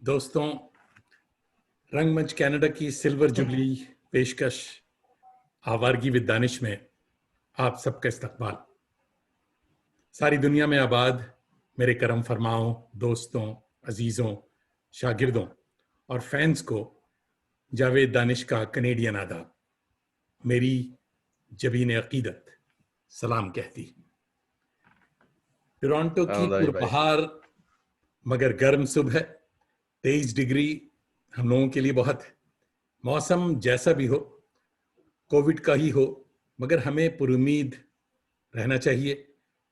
दोस्तों, रंगमंच कनाडा की सिल्वर जुबली पेशकश आवारगी विद दानिश में आप सबका इस्तकबाल। सारी दुनिया में आबाद मेरे करम फरमाओं दोस्तों, अजीजों, शागिर्दों और फैंस को जावेद दानिश का कनेडियन आदाब। मेरी जबीन अकीदत सलाम कहती। टोरंटो की दानिश भाई, पुरबहार मगर गर्म सुबह, 23 डिग्री हम लोगों के लिए बहुत है। मौसम जैसा भी हो, कोविड का ही हो, मगर हमें पुरुमीद रहना चाहिए।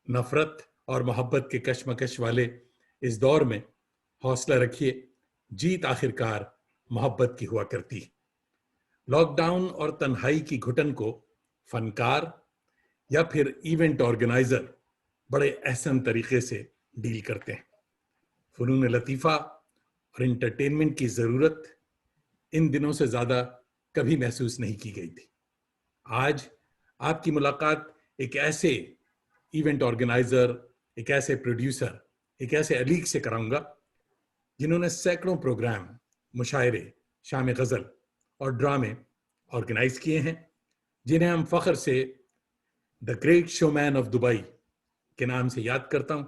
नफरत और मोहब्बत के कशमकश वाले इस दौर में हौसला रखिए, जीत आखिरकार मोहब्बत की हुआ करती है। लॉकडाउन और तन्हाई की घुटन को फनकार या फिर इवेंट ऑर्गेनाइजर बड़े अहसन तरीके से डील करते हैं। फनून लतीफ़ा और इंटरटेनमेंट की ज़रूरत इन दिनों से ज़्यादा कभी महसूस नहीं की गई थी। आज आपकी मुलाकात एक ऐसे इवेंट ऑर्गेनाइजर, एक ऐसे प्रोड्यूसर, एक ऐसे अलीग से कराऊंगा जिन्होंने सैकड़ों प्रोग्राम, मुशायरे, शाम गज़ल और ड्रामे ऑर्गेनाइज किए हैं, जिन्हें हम फख्र से the great showman of Dubai के नाम से याद करता हूं।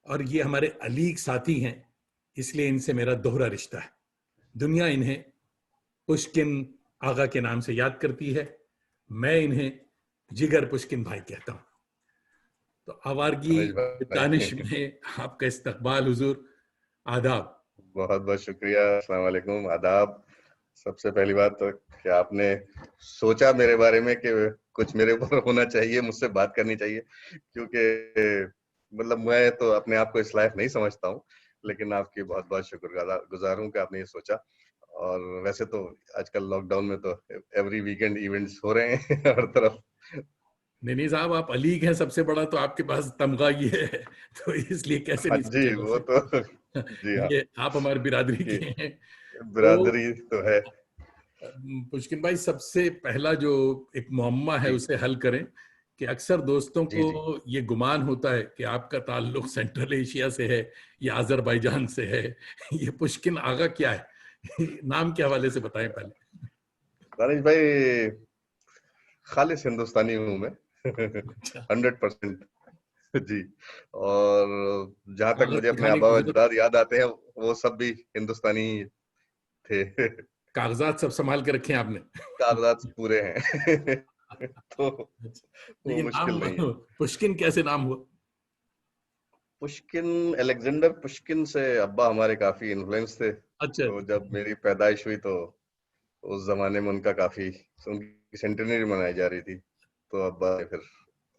और ये हमारे अलीग साथी हैं, इसलिए इनसे मेरा दोहरा रिश्ता है। दुनिया इन्हें पुष्किन आगा के नाम से याद करती है, मैं इन्हें जिगर पुष्किन भाई कहता हूं। तो आवारगी दानिश दानिश भाई में आपका इस्तकबाल हुजूर, आदाब। बहुत बहुत शुक्रिया। अस्सलाम वालेकुम, आदाब। सबसे पहली बात तो कि आपने सोचा मेरे बारे में कि कुछ मेरे ऊपर होना चाहिए, मुझसे बात करनी चाहिए, क्योंकि मतलब मैं तो अपने आप को इस लायक नहीं समझता हूँ, लेकिन आपकी बहुत बहुत शुक्रगुजार हूँ कि आपने ये सोचा। और वैसे तो आजकल लॉकडाउन में तो एवरी वीकेंड इवेंट्स हो रहे हैं हर तरफ। नहीं साहब, आप अलीग हैं सबसे बड़ा, तो आपके पास तमगा ये है, तो इसलिए कैसे हाँ नहीं जी, सोचा जा वो तो सकता। जी हाँ, ये आप हमारी बिरादरी कि के हैं। तो बिरादरी तो है। पुष्किन भाई, सबसे पहला जो एक मुअम्मा है जी उसे हल करें कि अक्सर दोस्तों जी को जी। ये गुमान होता है कि आपका ताल्लुक सेंट्रल एशिया से है या अजरबैजान से है। ये पुष्किन आगा क्या है? नाम के हवाले से बताएं पहले। दानिश भाई, खालिस हिंदुस्तानी हूँ मैं। अच्छा, 100% जी। और जहां तक कागज मुझे अपने दिखाने आबा की जरूरत, अजदाद याद आते हैं, वो सब भी हिंदुस्तानी थे। कागजात सब संभाल के रखे हैं आपने। कागजात पूरे हैं। तो अच्छा, वो लेकिन मुश्किल नाम नहीं है। पुष्किन कैसे नाम हुआ? पुष्किन, अलेक्जेंडर पुष्किन से अब्बा हमारे काफी इन्फ्लुएंस थे। अच्छा, तो जब मेरी पैदाइश हुई तो उस जमाने में उनका काफी, उनकी सेंटेनरी मनाई जा रही थी, तो अब्बा ने फिर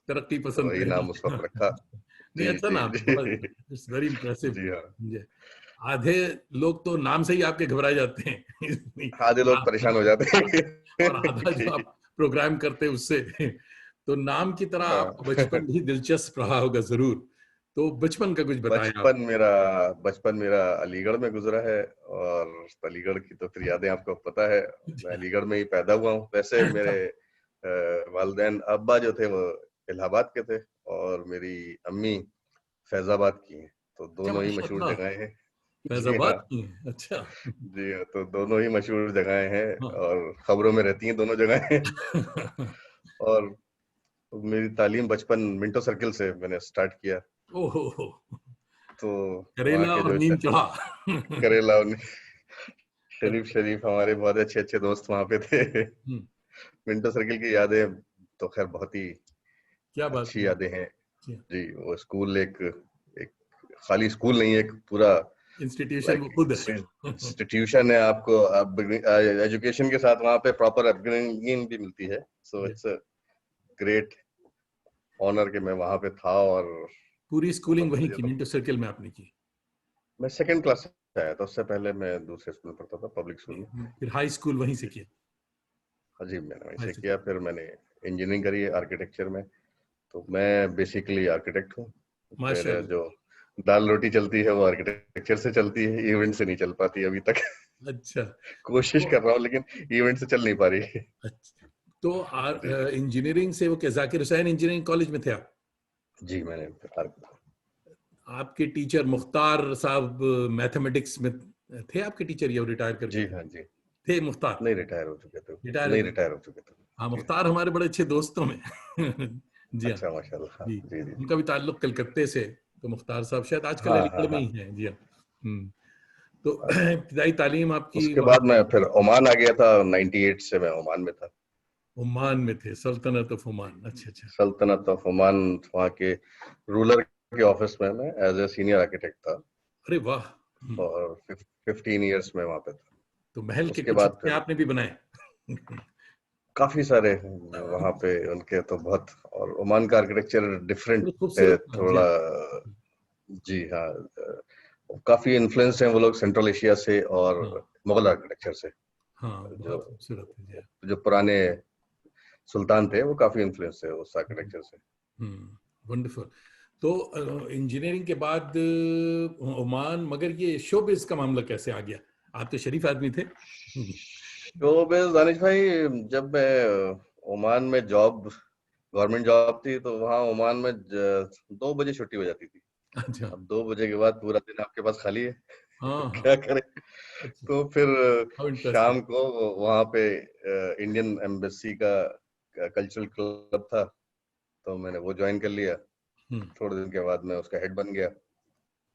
तरक्की पसंद वही थे। नाम उस वक्त रखा। नहीं, जी अच्छा जी नाम है, बहुत जी। It's very impressive. जी हाँ। आधे लोग तो नाम से ही आपके घबरा जाते हैं। आधे लोग परेशान हो जाते हैं और आधा जो कि आप प्रोग्राम करते हैं उससे। तो नाम की तरह आपका बचपन हाँ। भी दिलचस्प रहा होगा जरूर। तो बचपन का कुछ बताएं आप। बचपन मेरा अलीगढ़ में गुजरा है। और अलीगढ़ की तो फिर यादें आपको पता है। मैं अच्छा, अलीगढ़ में ही पैदा हुआ हूँ। वैसे मेरे वालिदैन अब्बा जो थे वो इलाहाबाद के थे, और मेरी अम्मी फैजाबाद की हैं। तो क्या दोनों ही मशहूर माशाल्लाह, जगहें हैं। जी हाँ। फैजाबाद की हैं। अच्छा। जी हाँ, तो दोनों ही मशहूर जगहें हैं हाँ। और खबरों में रहती हैं दोनों जगहें। और मेरी तालीम बचपन मिंटो सर्किल से मैंने स्टार्ट किया। ओहो, तो वहाँ करेला के और जो नीम चढ़ा। करेला और शरीफ शरीफ हमारे बहुत अच्छे अच्छे दोस्त वहाँ पे थे। मिंटो सर्किल की यादें तो खैर बहुत ही क्या बात अच्छी है। यादें हैं। जी, वो स्कूल एक एक खाली स्कूल नहीं है, एक पूरा इंस्टीट्यूशन वो लाइक खुद है। इंस्टीट्यूशन है। आपको एजुकेशन के साथ वहाँ पे प्रॉपर अपब्रिंगिंग भी मिलती है। So it's a great honour कि मैं वहाँ पे था। और पूरी स्कूलिंग मतलब वहीं मुझे की, तो, मिंटो सर्किल में आपने की? मैं सेकंड क्लास से आया था, उससे पहले मैं दूसरे स्कूल में पढ़ता था, पब्लिक स्कूल में। फिर हाई स्कूल वहीं से जी किया? हाँ जी, मैंने वहीं हाई से से किया। किया। फिर मैंने इंजीनियरिंग करी है आर्किटेक्चर में। तो मैं बेसिकली आर्किटेक्ट हूँ। मेरे माशाल्लाह। जो दाल रोटी चलती है वो आर्किटेक्चर से चलती है, इवेंट से नहीं चल पाती अभी तक। अच्छा। कोशिश तो कर रहा हूँ, लेकिन इवेंट से चल नहीं पा रही। अच्छा, तो जी इंजीनियरिंग से वो क्या जाकिर हुसैन इंजीनियरिंग कॉलेज में थे आप? जी, मैंने आपके टीचर मुख्तार साहब मैथमेटिक्स में थे आपके टीचर, या रिटायर कर जी गए हाँ जी, थे? मुख्तार नहीं रिटायर हो चुके थे, रिटायर नहीं हो गए। रिटायर हो चुके थे। हाँ, जी हाँ, मुख्तार हमारे बड़े अच्छे दोस्तों में जी हाँ। अच्छा माशाल्लाह, जी, जी जी जी। उनका भी ताल्लुक कलकत्ते से, तो मुख्तार साहब शायद आजकल हाँ हाँ अलीगढ़ में हाँ। ही हैं। जी हाँ। तो अच्छा, इब्तिदाई तालीम आपकी उसके वहाँ बाद मैं फिर ओमान आ गया था, 98 से मैं ओमान में था। ओमान में थे, सल्तनत ऑफ ओमान। अच्छा अच्छा। सल्तनत ऑफ ओमान, वहाँ के रूलर के ऑफिस में मैं एज ए सीनियर आर्किटेक्ट था अरे वाह। फॉर 15 इयर्स में वहाँ पे था। तो महल के उसके कुछ बाद हिस्से फिर आपने भी बनाए? काफी सारे वहाँ पे उनके तो बहुत, और ओमान का आर्किटेक्चर डिफरेंट बड़े है खूबसूरत। हाँ जी थोड़ा। हाँ। जी हाँ, काफी इन्फ्लुएंस हैं वो लोग सेंट्रल एशिया से और हाँ मुगल आर्किटेक्चर से। हाँ, जो बहुत खूबसूरत है। जी हाँ। जो पुराने सुल्तान थे वो काफी इन्फ्लुएंस थे उस आर्किटेक्चर से। वंडरफुल। तो इंजीनियरिंग के बाद ओमान, मगर ये शोबिज का मामला कैसे आ गया? आप तो शरीफ आदमी थे। तो बस दानिश भाई, जब मैं ओमान में जॉब, गवर्नमेंट जॉब थी, तो वहाँ ओमान में 2 बजे छुट्टी हो जाती थी। अच्छा। अब 2 बजे के बाद पूरा दिन आपके पास खाली है। हाँ हाँ। क्या करें? अच्छा। तो फिर हाउ इंटरेस्टिंग। शाम को वहाँ पे इंडियन एम्बेसी का कल्चरल क्लब था, तो मैंने वो ज्वाइन कर लिया। हम्म। थोड़े दिन के बाद मैं उसका हेड बन गया।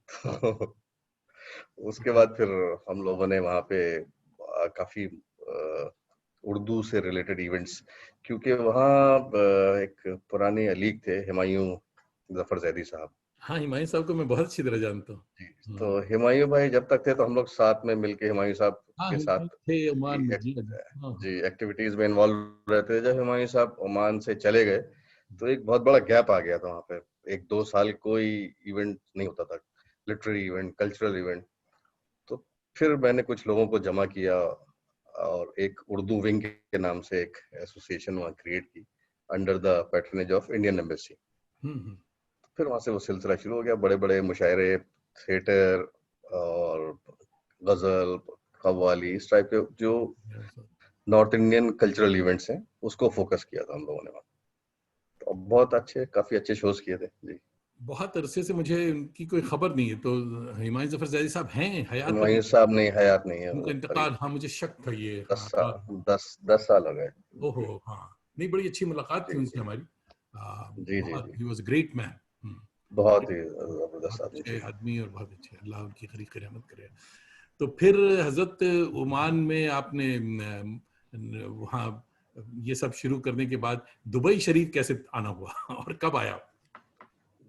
तो उसके बाद फिर हम लोगों ने वहाँ पे काफी उर्दू से रिलेटेड इवेंट्स, क्योंकि वहाँ एक पुराने लीग थे, हुमायूं जफर जैदी साहब। हाँ, हिमायू साहब को मैं बहुत अच्छी तरह जानता हूँ। जी, तो हुमायूं भाई जब तक थे तो हम लोग साथ में मिलके हुमायूं साहब हाँ, के हिमायू साथ थे ओमान में। जी हाँ जी। हाँ हाँ। जी एक्टिविटीज में इन्वॉल्व रहते थे। जब हुमायूं साहब ओमान से चले गए तो एक बहुत बड़ा गैप आ गया था वहाँ पे। 1-2 साल कोई इवेंट नहीं होता था, लिटरेरी इवेंट, कल्चरल इवेंट। तो फिर मैंने कुछ लोगों को जमा किया और एक उर्दू विंग के नाम से एक एसोसिएशन वहाँ क्रिएट की, under the patronage of Indian embassy. Hmm. फिर वहाँ से वो सिलसिला शुरू हो गया, बड़े बड़े मुशायरे, थिएटर और गजल, कव्वाली, इस टाइप के जो नॉर्थ इंडियन कल्चरल इवेंट्स हैं उसको फोकस किया था हम लोगों ने वहाँ। तो बहुत अच्छे, काफी अच्छे शोज किए थे जी। बहुत अरसे से मुझे उनकी कोई खबर नहीं है। तो हिमायू जफर जैदी साहब हैं हयात अभी? हुमायूं साहब नहीं, हयात नहीं है उनका वो, करीब इंतकाल, हाँ मुझे शक था ये। 10 हाँ हाँ। साल 10 साल हो गए ओहो। जी। हाँ, नहीं, बड़ी अच्छी मुलाकात थी जी उनसे जी हमारी। जी जी बहुत, जी, ही वाज ग्रेट मैन। बहुत ही बहुत जबरदस्त आदमी अच्छे थे। आदमी और बहुत अच्छे, अल्लाह उनकी खैर रहमत करे। तो फिर हजरत ओमान में आपने वहाँ ये सब शुरू करने के बाद दुबई शरीफ कैसे आना हुआ और कब आया?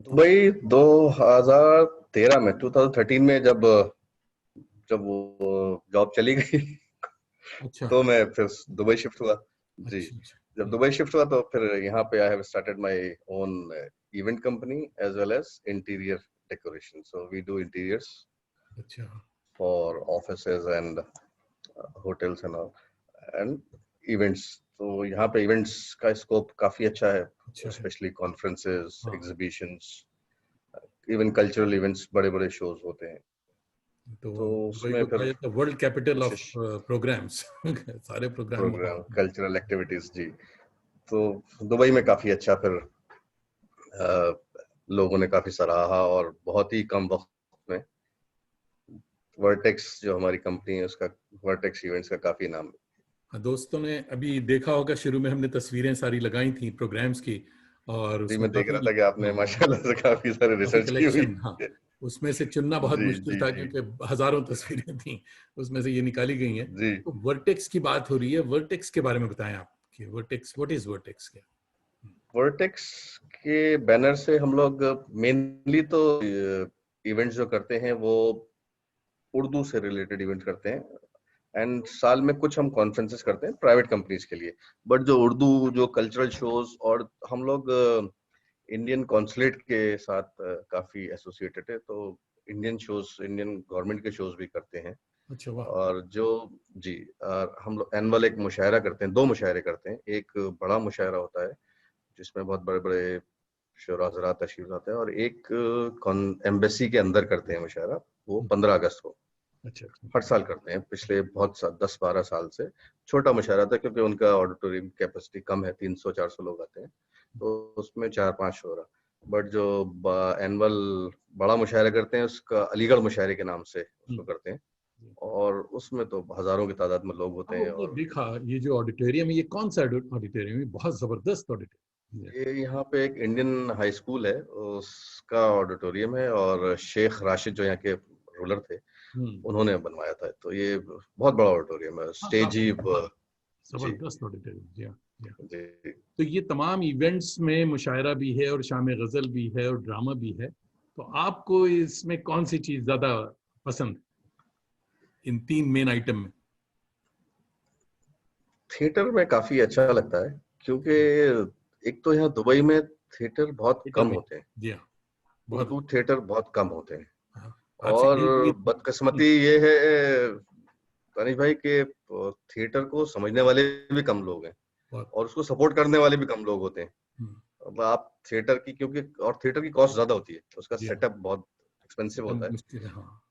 दुबई 2013 में, 2013 में जब जब वो जॉब चली गई अच्छा तो मैं फिर दुबई शिफ्ट हुआ जी। अच्छा अच्छा। जब दुबई शिफ्ट हुआ तो फिर यहाँ पे I have started my own event company as well as interior decoration, so we do interiors अच्छा for offices and hotels and all and events. तो यहाँ पे इवेंट्स का स्कोप काफी अच्छा है, अच्छा है। स्पेशली कॉन्फ्रेंसेस, हाँ, एग्जीबिशंस, इवन कल्चरल इवेंट्स, बड़े बड़े शोज होते हैं। तो तो दुबई उसमें को फिर कहा जाता है वर्ल्ड कैपिटल ऑफ कोशिश, प्रोग्राम्स सारे प्रोग्राम वहाँ प्रोग्राम, होते हैं। कल्चरल एक्टिविटीज जी। तो दुबई में काफी अच्छा फिर लोगों ने काफी सराहा, और बहुत ही कम वक्त में वर्टेक्स जो हमारी कंपनी है उसका, वर्टेक्स इवेंट्स का काफी नाम। हाँ, दोस्तों ने अभी देखा होगा, शुरू में हमने तस्वीरें सारी लगाई थी प्रोग्राम्स की, और जी, उसमें मैं देख रहा काफी, था कि आपने हाँ, माशाल्लाह से काफी सारे काफी रिसर्च की हुई कलेक्शन। हाँ, है। उसमें से चुनना बहुत जी मुश्किल जी था जी क्योंकि हजारों तस्वीरें थी, उसमें से ये निकाली गई हैं। जी। तो वर्टेक्स की बात हो रही है, वर्टेक्स के बारे में बताएं आप कि वर्टेक्स, व्हाट इज वर्टेक्स क्या? वर्टेक्स के बैनर से हम लोग मेनली तो इवेंट्स जो करते हैं वो उर्दू से रिलेटेड इवेंट करते हैं, एंड साल में कुछ हम कॉन्फ्रेंसेस करते हैं प्राइवेट कंपनीज के लिए। बट जो उर्दू, जो कल्चरल शोज, और हम लोग इंडियन कॉन्सुलेट के साथ काफी एसोसिएटेड है, तो इंडियन शोज, इंडियन गवर्नमेंट के शोज भी करते हैं। अच्छा, वाह। और जो जी, हम लोग एनुअल एक मुशायरा करते हैं, 2 मुशायरे करते हैं। एक बड़ा मुशायरा होता है जिसमें बहुत बड़े बड़े शोरा हज़रात तशरीफ लाते हैं, और एक एम्बेसी के अंदर करते हैं मुशायरा, वो 15 अगस्त को अच्छा अच्छा। हर साल करते हैं। पिछले बहुत 10-12 साल से छोटा मुशायरा था, क्योंकि उनका ऑडिटोरियम कैपेसिटी कम है, 300-400 लोग आते हैं, तो उसमें 4-5 शो रहा। बट जो एनुअल बड़ा मुशायरा करते हैं उसका अलीगढ़ मुशायरे के नाम से उसको करते हैं, और उसमें तो हजारों की तादाद में लोग होते हाँ, हैं। वो और देखा ये जो ऑडिटोरियम है, ये कौन सा ऑडिटोरियम है? बहुत जबरदस्त ऑडिटोरियम। ये यहाँ पे एक इंडियन हाई स्कूल है, उसका ऑडिटोरियम है, और शेख राशिद जो यहाँ के रूलर थे उन्होंने बनवाया था। तो ये बहुत बड़ा ऑडिटोरियम है, हाँ, स्टेज काफी ही जी जबरदस्त ऑडिटोरियम। जी हाँ, जी हाँ। जी। तो ये तमाम इवेंट्स में मुशायरा भी है और शाम गजल भी है और ड्रामा भी है, तो आपको इसमें कौन सी चीज ज्यादा पसंद इन तीन मेन आइटम में? थिएटर में काफी अच्छा लगता है, क्योंकि एक तो यहाँ दुबई में थिएटर बहुत थिएटर कम में, होते हैं, जी हाँ, बहुत। उर्दू थिएटर बहुत कम होते हैं। हाँ, आपसे और यही उम्मीद थी। बदकिस्मती ये है तनिष भाई कि थिएटर को समझने वाले भी कम लोग हैं, बहुत। और उसको सपोर्ट करने वाले भी कम लोग होते हैं। हम्म, अब आप थिएटर की, क्योंकि और थिएटर की कॉस्ट ज्यादा होती है, उसका जी हाँ, सेटअप बहुत एक्सपेंसिव एकदम होता है। मुश्किल है। हाँ,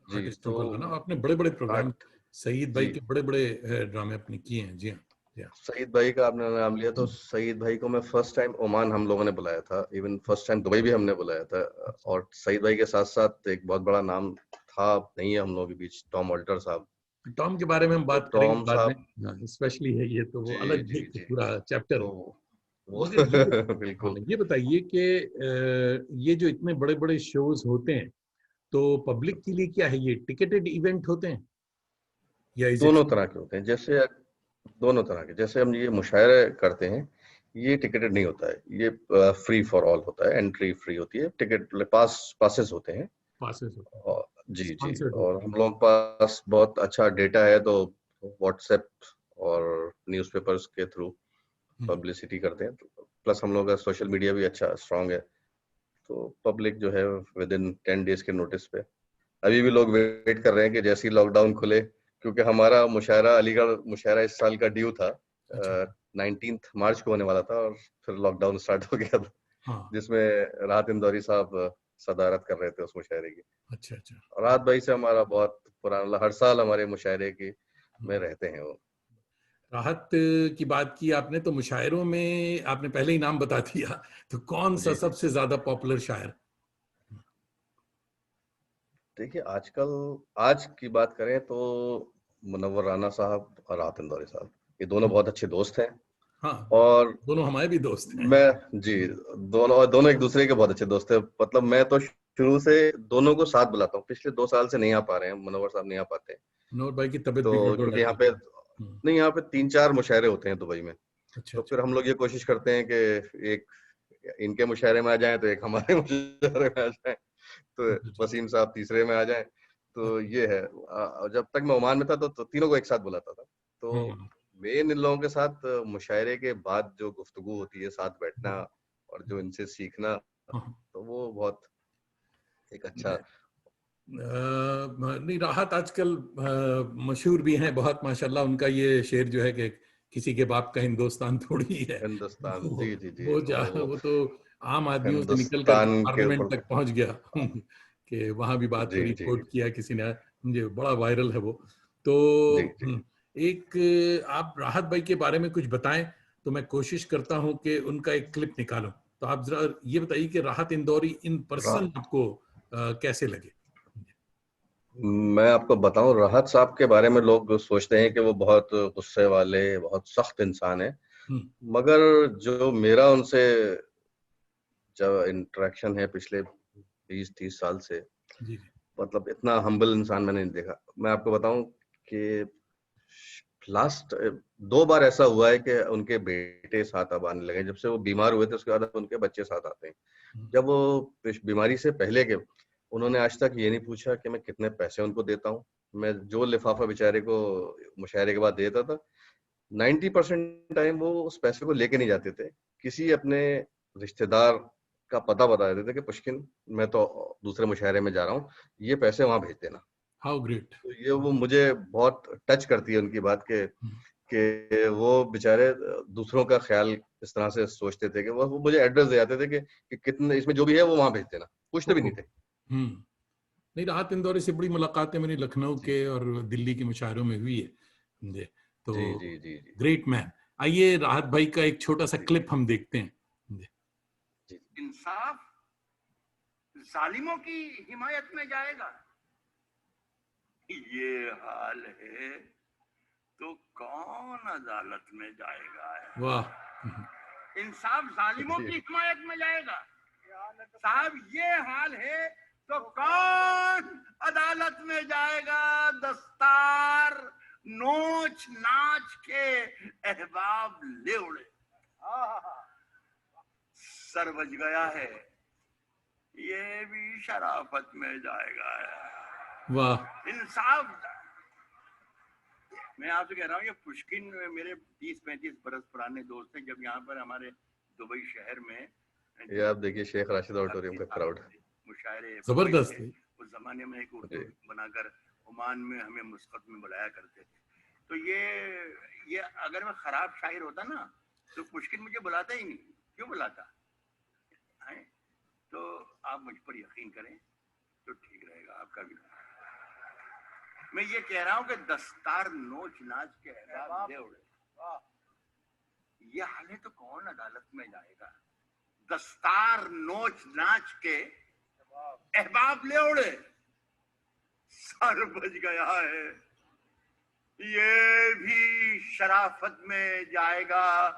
जी आर्टिस्टों तो को लाना, आपने बड़े बड़े प्रोग्राम आर्ट सईद भाई जी, के बड़े बड़े ड्रामे अपने किए हैं। जी हाँ, जी हाँ। सईद भाई का आपने नाम लिया, तो सईद भाई को मैं फर्स्ट टाइम ओमान हम लोगों ने बुलाया था, इवन फर्स्ट टाइम दुबई भी हमने बुलाया था। अच्छा। और सईद भाई के साथ साथ एक बहुत बड़ा नाम था, नहीं है हम लोगों के बीच, टॉम ऑल्टर साहब। टॉम के बारे में हम तो बात करेंगे टॉम बाद में। साहब हाँ, स्पेशली है ये, तो वो जी अलग जी एक जी, पूरा चैप्टर तो है। वो मगर ये हाँ, बिल्कुल। ये बताइए कि ये जो इतने बड़े बड़े शोज होते हैं, तो पब्लिक के लिए क्या है, ये टिकटेड इवेंट होते हैं या इज इट दोनों फ्री? तरह के होते हैं, जैसे दोनों तरह के, जैसे हम ये मुशायरे करते हैं, ये टिकटेड नहीं होता है, ये फ्री फॉर ऑल होता है, एंट्री फ्री होती है, टिकट पासेस होते हैं। पासेस होते हैं, और जी जी, स्पॉन्सर्ड और होते हम लोगों के पास बहुत अच्छा डेटा है, तो व्हाट्सएप और न्यूज़पेपर्स के थ्रू हैं। पब्लिसिटी करते हैं। प्लस हम लोग का सोशल मीडिया भी अच्छा स्ट्रांग है, तो पब्लिक जो है विद इन 10 डेज के नोटिस पे, अभी भी लोग वेट कर रहे हैं कि जैसे ही लॉकडाउन खुले, क्योंकि हमारा मुशायरा अलीगढ़ मुशायरा इस साल का ड्यू था, अच्छा। 19 मार्च को होने वाला था, और फिर लॉकडाउन स्टार्ट हो गया था, हाँ। जिसमें राहत इंदौरी साहब सदारत कर रहे थे उस मुशायरे की। अच्छा अच्छा। और राहत भाई से हमारा बहुत पुराना, हर साल हमारे मुशायरे की में हम्म। रहते हैं वो। राहत की बात की आपने, तो मुशायरों में आपने पहले ही नाम बता दिया, तो कौन सा जी जी, सबसे ज्यादा पॉपुलर शायर? देखिए आजकल, आज की बात करें तो मुनव्वर राना साहब और राहत इंदौरी साहब, ये दोनों हम्म, बहुत अच्छे दोस्त हैं। हाँ, और दोनों हमारे भी दोस्त हैं। मैं जी, दोनों दोनों एक दूसरे के बहुत अच्छे दोस्त हैं। मतलब मैं तो शुरू से दोनों को साथ बुलाता हूँ, पिछले 2 साल से नहीं आ पा रहे हैं, मुनव्वर साहब नहीं आ पाते हैं। नौर भाई की तबीयत भी तो गड़बड़ क्योंकि यहाँ रहती पे है। नहीं, यहाँ पे 3-4 मुशायरे होते हैं दुबई में, अच्छा तो अच्छा। फिर हम लोग ये कोशिश करते हैं कि एक इनके मुशायरे में आ जाएं, तो एक हमारे मुशायरे में आ जाएं, तो अच्छा वसीम साहब तीसरे में आ जाएं। तो अच्छा। ये है, जब तक मैं ओमान में था तो तीनों को एक साथ बुलाता था। तो हम्म, मेन इन लोगों के साथ मुशायरे के बाद जो गुफ्तगू होती है, साथ बैठना और जो इनसे सीखना, हाँ। तो वो बहुत एक अच्छा। नहीं, राहत आजकल मशहूर भी हैं बहुत माशाल्लाह। उनका ये शेर जो है कि किसी के बाप का हिंदुस्तान थोड़ी है, हिंदुस्तान वो जी जी जी, वो तो वो तो आम आदमियों से निकल करके हिंदुस्तान के पार्लियामेंट ऊपर तक पहुंच गया कि वहां भी बात जी करी, जी कोट किया किसी ने, मुझे बड़ा वायरल है वो। तो जी जी। एक आप राहत भाई के बारे में कुछ बताएं, तो मैं कोशिश करता हूं कि उनका एक क्लिप निकालूं। तो आप जरा ये बताइए कि राहत इंदौरी इन पर्सन आपको कैसे लगे? मैं आपको बताऊं, राहत साहब के बारे में लोग सोचते हैं कि वो बहुत गुस्से वाले, बहुत सख्त इंसान है, हम्म, मगर जो मेरा उनसे जब इंटरेक्शन है पिछले 20-30 साल से, जी जी। मतलब इतना हम्बल इंसान मैंने नहीं देखा। मैं आपको बताऊं कि लास्ट 2 बार ऐसा हुआ है कि उनके बेटे साथ अब आने लगे, जब से वो बीमार हुए थे उसके बाद अब उनके बच्चे साथ आते हैं। हम्म, जब वो बीमारी से पहले के, उन्होंने आज तक ये नहीं पूछा कि मैं कितने पैसे उनको देता हूँ। मैं जो लिफाफा बेचारे को मुशायरे के बाद देता था, 90% टाइम वो उस पैसे को लेके नहीं जाते थे, किसी अपने रिश्तेदार का पता बता देते थे कि पुष्किन, मैं तो दूसरे मुशायरे में जा रहा हूँ, ये पैसे वहां भेज देना। How great. तो ये वो मुझे बहुत टच करती है उनकी बात कि वो बेचारे दूसरों का ख्याल इस तरह से सोचते थे कि वो मुझे एड्रेस दे जाते थे कि कितने इसमें जो भी है वो वहां भेज देना, पूछते भी नहीं थे। हम्म। नहीं, राहत इंदौरी से बड़ी मुलाकातें मेरी लखनऊ जी के और दिल्ली के मुशायरों में हुई है जी। तो जी जी जी जी ग्रेट मैन। आइए राहत भाई का एक छोटा सा जी क्लिप हम देखते हैं जी। जी। इंसाफ जालिमों की हिमायत में जाएगा। ये हाल है तो कौन अदालत में जाएगा? वाह। इंसाफ जालिमों की हिमायत में जाएगा। साहब ये हाल है तो कौन अदालत में जाएगा? दस्तार नोच नाच के अहबाब ले उड़े, सर बज गया है, ये भी शराफत में जाएगा। वाह। इंसाफ, मैं आपसे कह रहा हूँ, ये पुष्किन मेरे 30-35 बरस पुराने दोस्त हैं। जब यहाँ पर हमारे दुबई शहर में, ये आप देखिए शेख राशिद ऑडिटोरियम का क्राउड, मुशायरे जबरदस्त है। उस जमाने में एक उर्दू बनाकर ओमान में हमें मुस्कत में बुलाया करते थे। तो ये अगर मैं खराब शायर होता ना तो पुष्किन मुझे बुलाता ही नहीं। क्यों बुलाता है? तो आप मुझ पर यकीन करें तो ठीक रहेगा आपका भी। मैं ये कह रहा हूँ कि दस्तार नोच नाच के अहबाब ले उड़े, ये हाल है तो कौन अदालत में जाएगा? दस्तार नोच नाच के अहबाब ले उड़े, सर बज गया है, ये भी शराफत में जाएगा।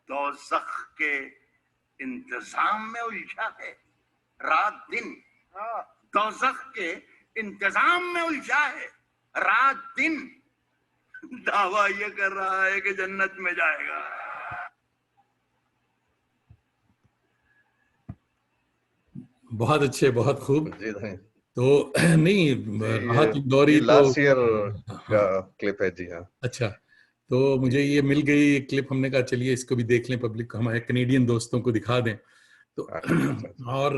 दोज़ख के इंतजाम में उलझा है रात दिन, दोज़ख के इंतजाम में उलझा है रात दिन, दावा ये कर रहा है कि जन्नत में जाएगा। बहुत अच्छे, बहुत खूब। जी तो नहीं, राहत इंदौरी तो लास्ट ईयर का हाँ, क्लिप है। जी हाँ। अच्छा, तो मुझे ये मिल गई क्लिप, हमने कहा चलिए इसको भी देख लें, पब्लिक को, हमारे कनेडियन दोस्तों को दिखा दें। तो अच्छा। और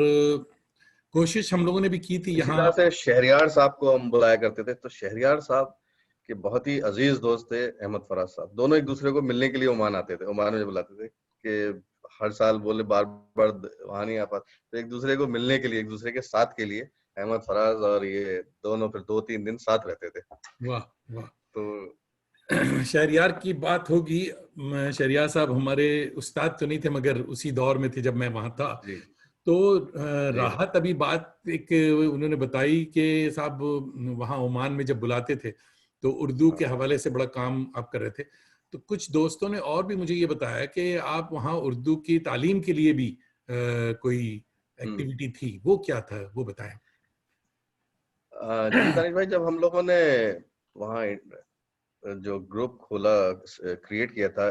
कोशिश हम लोगों ने भी की थी इसी यहाँ। तरह से शहरियार साहब को हम बुलाया करते थे, तो शहरियार साहब के बहुत ही अजीज दोस्त थे अहमद फराज साहब। दोनों एक दूसरे को मिलने के लिए ओमान आते थे, ओमान में बुलाते थे कि हर साल बोले बार बार वहां नहीं आ पाते, तो एक दूसरे को मिलने के लिए, एक दूसरे के साथ के लिए अहमद फराज और ये दोनों फिर 2-3 दिन साथ रहते थे। वाह वाह। तो शहरियार की बात होगी, शहरियार साहब हमारे उस्ताद तो नहीं थे, मगर उसी दौर में थे जब मैं वहां था। जी तो जी राहत अभी बात एक उन्होंने बताई कि साहब वहाँ ओमान में जब बुलाते थे तो उर्दू के हवाले से बड़ा काम आप कर रहे थे। तो कुछ दोस्तों ने और भी मुझे ये बताया कि आप वहाँ उर्दू की तालीम के लिए भी कोई एक्टिविटी थी, वो क्या था, वो बताएं। जी तानिश भाई, जब हम लोगों ने वहाँ जो ग्रुप खोला, क्रिएट किया था,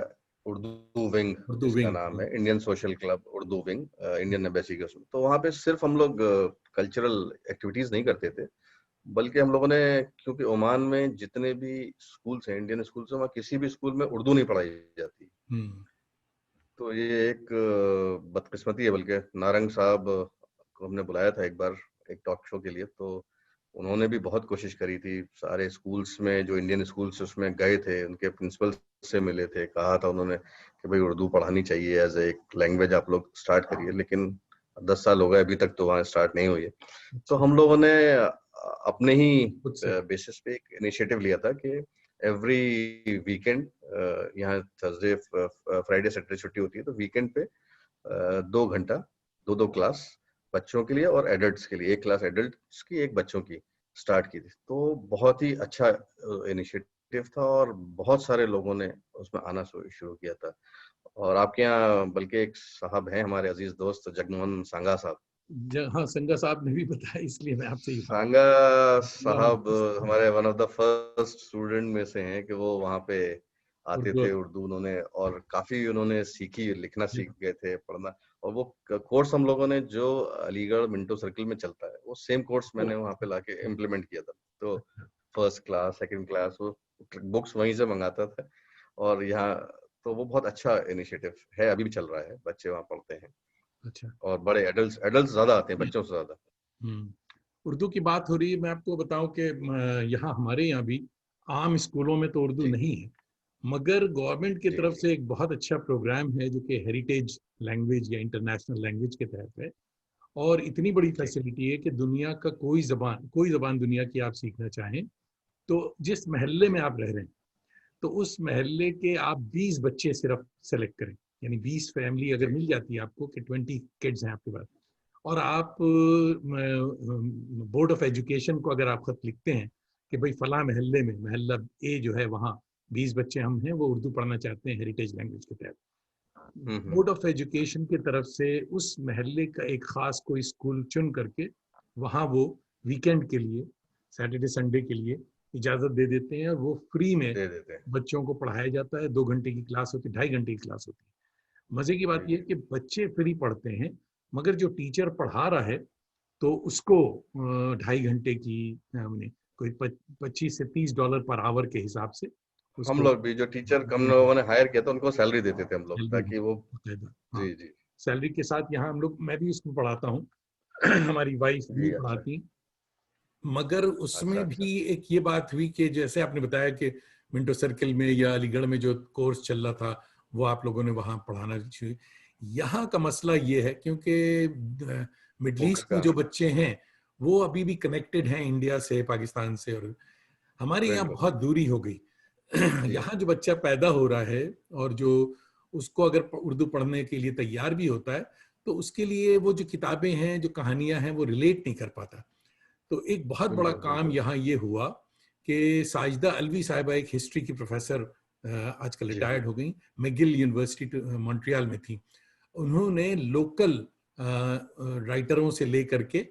उर्दू विंग उर्दू इसका विंग। नाम है, Indian social club Urdu wing, Indian embassy के उसमें। तो वहाँ पे सिर्फ हम लोग कल्चरल एक्टिविटीज नहीं करते थे, बल्कि हम लोगों ने, क्योंकि ओमान में जितने भी स्कूल्स हैं, इंडियन स्कूल्स हैं, वहाँ किसी भी स्कूल में उर्दू नहीं पढ़ाई जाती। तो ये एक बदकिस्मती है। बल्कि नारंग साहब को हमने बुलाया था एक बार एक टॉक शो के लिए, तो उन्होंने भी बहुत कोशिश करी थी। सारे स्कूल्स में, जो इंडियन स्कूल्स उसमें गए थे, उनके प्रिंसिपल से मिले थे, कहा था उन्होंने कि भाई उर्दू पढ़ानी चाहिए, एज एक लैंग्वेज आप लोग स्टार्ट करिए। लेकिन 10 साल हो गए, अभी तक तो वहाँ स्टार्ट नहीं हुई है। तो हम लोगों ने अपने ही बेसिस पे एक इनिशिएटिव लिया था कि एवरी वीकेंड, यहाँ थर्सडे फ्राइडे सैटरडे छुट्टी होती है, तो वीकेंड पे 2 घंटा 2 क्लास बच्चों के लिए और एडल्ट्स के लिए, एक क्लास एडल्ट्स की, एक बच्चों की स्टार्ट की थी। तो बहुत ही अच्छा इनिशिएटिव था और बहुत सारे लोगों ने उसमें आना शुरू किया था। और आपके यहाँ बल्कि एक साहब हैं हमारे अजीज दोस्त, जगमोहन सांगा साहब। हाँ, संगा साहब ने भी बताया, इसलिए मैं आपसे ये बात। सांगा साहब हमारे one of the first student में से हैं कि वो वहाँ पे आते थे। उर्दू उन्होंने और काफी उन्होंने सीखी, लिखना सीख गए थे, पढ़ना। और वो कोर्स हम लोगों ने जो अलीगढ़ मिंटो सर्कल में चलता है, वो सेम कोर्स मैंने वहाँ पे लाके इम्प्लीमेंट किया था। तो फर्स्ट क्लास सेकंड क्लास वो बुक्स वहीं से मंगाता था। और यहाँ तो वो बहुत अच्छा इनिशिएटिव है, अभी भी चल रहा है, बच्चे वहाँ पढ़ते हैं। अच्छा। और बड़े एडल्ट्स ज्यादा आते हैं बच्चों से ज्यादा। उर्दू की बात हो रही है, मैं आपको बताऊं कि यहाँ हमारे यहाँ भी आम स्कूलों में तो उर्दू नहीं है, मगर गवर्नमेंट की तरफ से एक बहुत अच्छा प्रोग्राम है जो कि हेरिटेज लैंग्वेज या इंटरनेशनल लैंग्वेज के तहत है। और इतनी बड़ी फैसिलिटी है कि दुनिया का कोई ज़बान दुनिया की आप सीखना चाहें तो जिस महल्ले में आप रह रहे हैं, तो उस महल्ले के आप 20 बच्चे सिर्फ सेलेक्ट करें, यानी 20 फैमिली अगर मिल जाती है आपको कि 20 किड्स हैं आपके पास, और आप बोर्ड ऑफ एजुकेशन को अगर आप खत लिखते हैं कि भाई फला महल्ले में, महल्ला ए जो है वहाँ 20 बच्चे हम हैं, वो उर्दू पढ़ना चाहते हैं हेरिटेज लैंग्वेज के तहत, बोर्ड ऑफ एजुकेशन की तरफ से उस महल्ले का एक खास कोई स्कूल चुन करके वहाँ वो वीकेंड के लिए, सैटरडे संडे के लिए इजाज़त दे देते हैं, और वो फ्री में दे देते हैं। बच्चों को पढ़ाया जाता है। 2 घंटे की क्लास होती है, 2.5 घंटे की क्लास होती है। मजे की बात यह है कि बच्चे फ्री पढ़ते हैं, मगर जो टीचर पढ़ा रहा है तो उसको 2.5 घंटे की हमने कोई $25 से $30 पर आवर के हिसाब से हम लोग भी जो टीचर हम लोगों ने हायर किया था उनको सैलरी देते थे हम लोग, ताकि वो हाँ, जी जी सैलरी के साथ यहाँ हम लोग, मैं भी उसमें पढ़ाता हूँ हमारी वाइफ भी जी अच्छा पढ़ाती, मगर अच्छा उसमें अच्छा भी एक ये बात हुई कि जैसे आपने बताया कि मिंटो सर्किल में या अलीगढ़ में जो कोर्स चल रहा था वो आप लोगों ने वहाँ पढ़ाना शुरू। यहाँ का मसला ये है क्योंकि मिडल फोकस ईस्ट में का जो बच्चे हैं वो अभी भी कनेक्टेड हैं इंडिया से, पाकिस्तान से, और हमारे यहाँ बिल्कुल बहुत दूरी हो गई। जी यहाँ जो बच्चा पैदा हो रहा है और जो उसको अगर उर्दू पढ़ने के लिए तैयार भी होता है तो उसके लिए वो जो किताबें हैं, जो कहानियां हैं, वो रिलेट नहीं कर पाता। तो एक बहुत बड़ा बिल्कुल काम बिल्कुल यहाँ ये हुआ कि साजिदा अलवी साहिबा एक हिस्ट्री की प्रोफेसर, आजकल जी जी रिटायर्ड हो गई, मैगिल यूनिवर्सिटी मॉन्ट्रियल में थी। उन्होंने लोकल राइटरों से लेकर के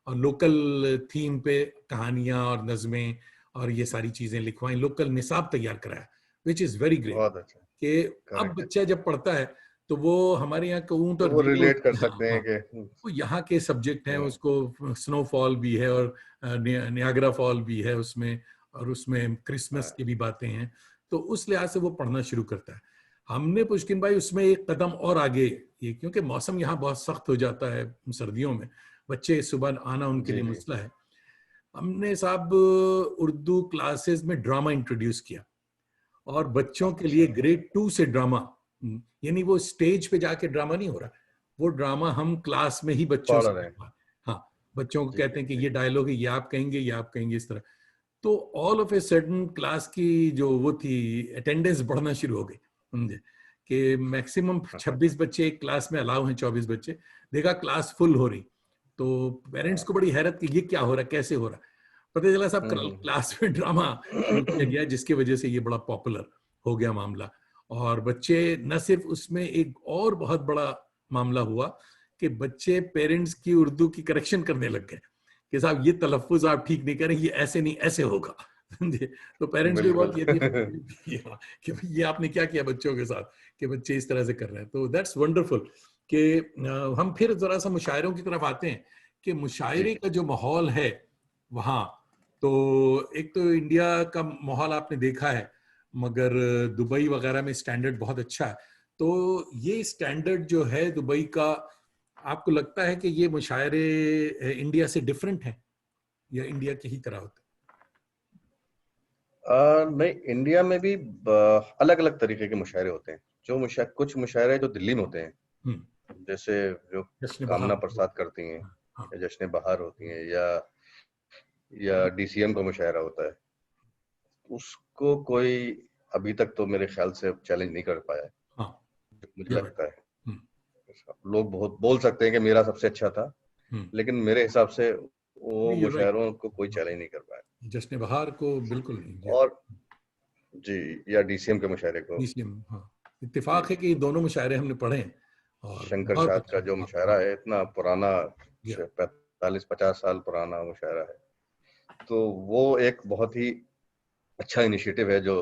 और लोकल थीम पे कहानियां और नज़में और ये सारी चीजें लिखवाई, लोकल निसाब तैयार कराया, विच इज वेरी ग्रेट। बहुत अच्छा कि अब करेक्ट बच्चा जब पढ़ता है तो वो हमारे यहाँ का ऊंट तो और वो गधे, रिलेट कर सकते हैं हाँ, कि वो यहाँ के सब्जेक्ट हैं, हम्म, उसको स्नोफॉल भी है और नियाग्रा फॉल भी है उसमें, और उसमें क्रिसमस हाँ, की भी बातें हैं, तो उस लिहाज से वो पढ़ना शुरू करता है। हमने पुष्किन भाई उसमें एक कदम और आगे, ये क्योंकि मौसम यहाँ बहुत सख्त हो जाता है सर्दियों में, बच्चे सुबह आना उनके जी लिए जी मसला है। हमने साहब उर्दू क्लासेस में ड्रामा इंट्रोड्यूस किया, और बच्चों के लिए अच्छा ग्रेड 2 से ड्रामा, यानी वो स्टेज पे जाके ड्रामा नहीं हो रहा, वो ड्रामा हम क्लास में ही बच्चों पढ़ से रहे हैं लिखवा, हाँ, बच्चों को जी कहते हैं कि जी ये डायलॉग है, ये आप कहेंगे, ये आप कहेंगे, इस तरह। तो all of a sudden class की जो वो थी अटेंडेंस बढ़ना शुरू हो गई, समझे, कि मैक्सिमम 26 बच्चे एक क्लास में अलाउ हैं, 24 बच्चे, देखा क्लास फुल हो रही, तो पेरेंट्स को बड़ी हैरत कि ये क्या हो रहा है, कैसे हो रहा है। पता चला साहब क्लास में ड्रामा शुरू किया गया, जिसकी वजह से ये बड़ा पॉपुलर हो गया मामला। और बच्चे न सिर्फ उसमें, एक और बहुत बड़ा मामला हुआ कि बच्चे पेरेंट्स की उर्दू की करेक्शन करने लग गए कि साहब ये तलफ्फुज आप ठीक नहीं करें, ये ऐसे नहीं ऐसे होगा, समझे। तो पेरेंट्स भी बिल्कुल बहुत ये कि ये आपने क्या किया बच्चों के साथ कि बच्चे इस तरह से कर रहे हैं। तो दैट्स वंडरफुल कि हम फिर जरा सा मुशायरों की तरफ आते हैं कि जी मुशायरे का जो माहौल है वहाँ, तो एक तो इंडिया का माहौल आपने देखा है, मगर दुबई वगैरह में स्टैंडर्ड बहुत अच्छा है। तो ये स्टैंडर्ड जो है दुबई का, आपको लगता है कि ये मुशायरे इंडिया से डिफरेंट हैं या इंडिया की ही तरह होते नहीं, इंडिया में भी अलग अलग तरीके के मुशायरे होते हैं। जो कुछ मुशायरे जो दिल्ली में होते हैं, हैं? जैसे जो जश्न कामना बहार। प्रसाद करती हैं हाँ, या जश्न बहार होती हैं, या डीसीएम का मुशायरा होता है, उसको कोई अभी तक तो मेरे ख्याल से चैलेंज नहीं कर पाया है, हाँ, मुझे you're right. लगता है। हम्म, लोग बहुत बोल सकते हैं कि मेरा सबसे अच्छा था, हम्म, लेकिन मेरे हिसाब से वो नहीं, you're right. मुशायरों को कोई चैलेंज नहीं कर पाया। जश्न बहार को बिल्कुल नहीं, जी। और जी, या डीसीएम के मुशायरे को DCM, हाँ, जी, इत्तेफाक है कि ये दोनों मुशायरे हमने पढ़े हैं और शंकर बहुत शाद का अच्छे जो हाँ, मुशायरा हाँ, है, इतना पुराना, yeah, 45-50 साल पुराना मुशायरा है, तो वो एक बहुत ही अच्छा इनिशिएटिव है जो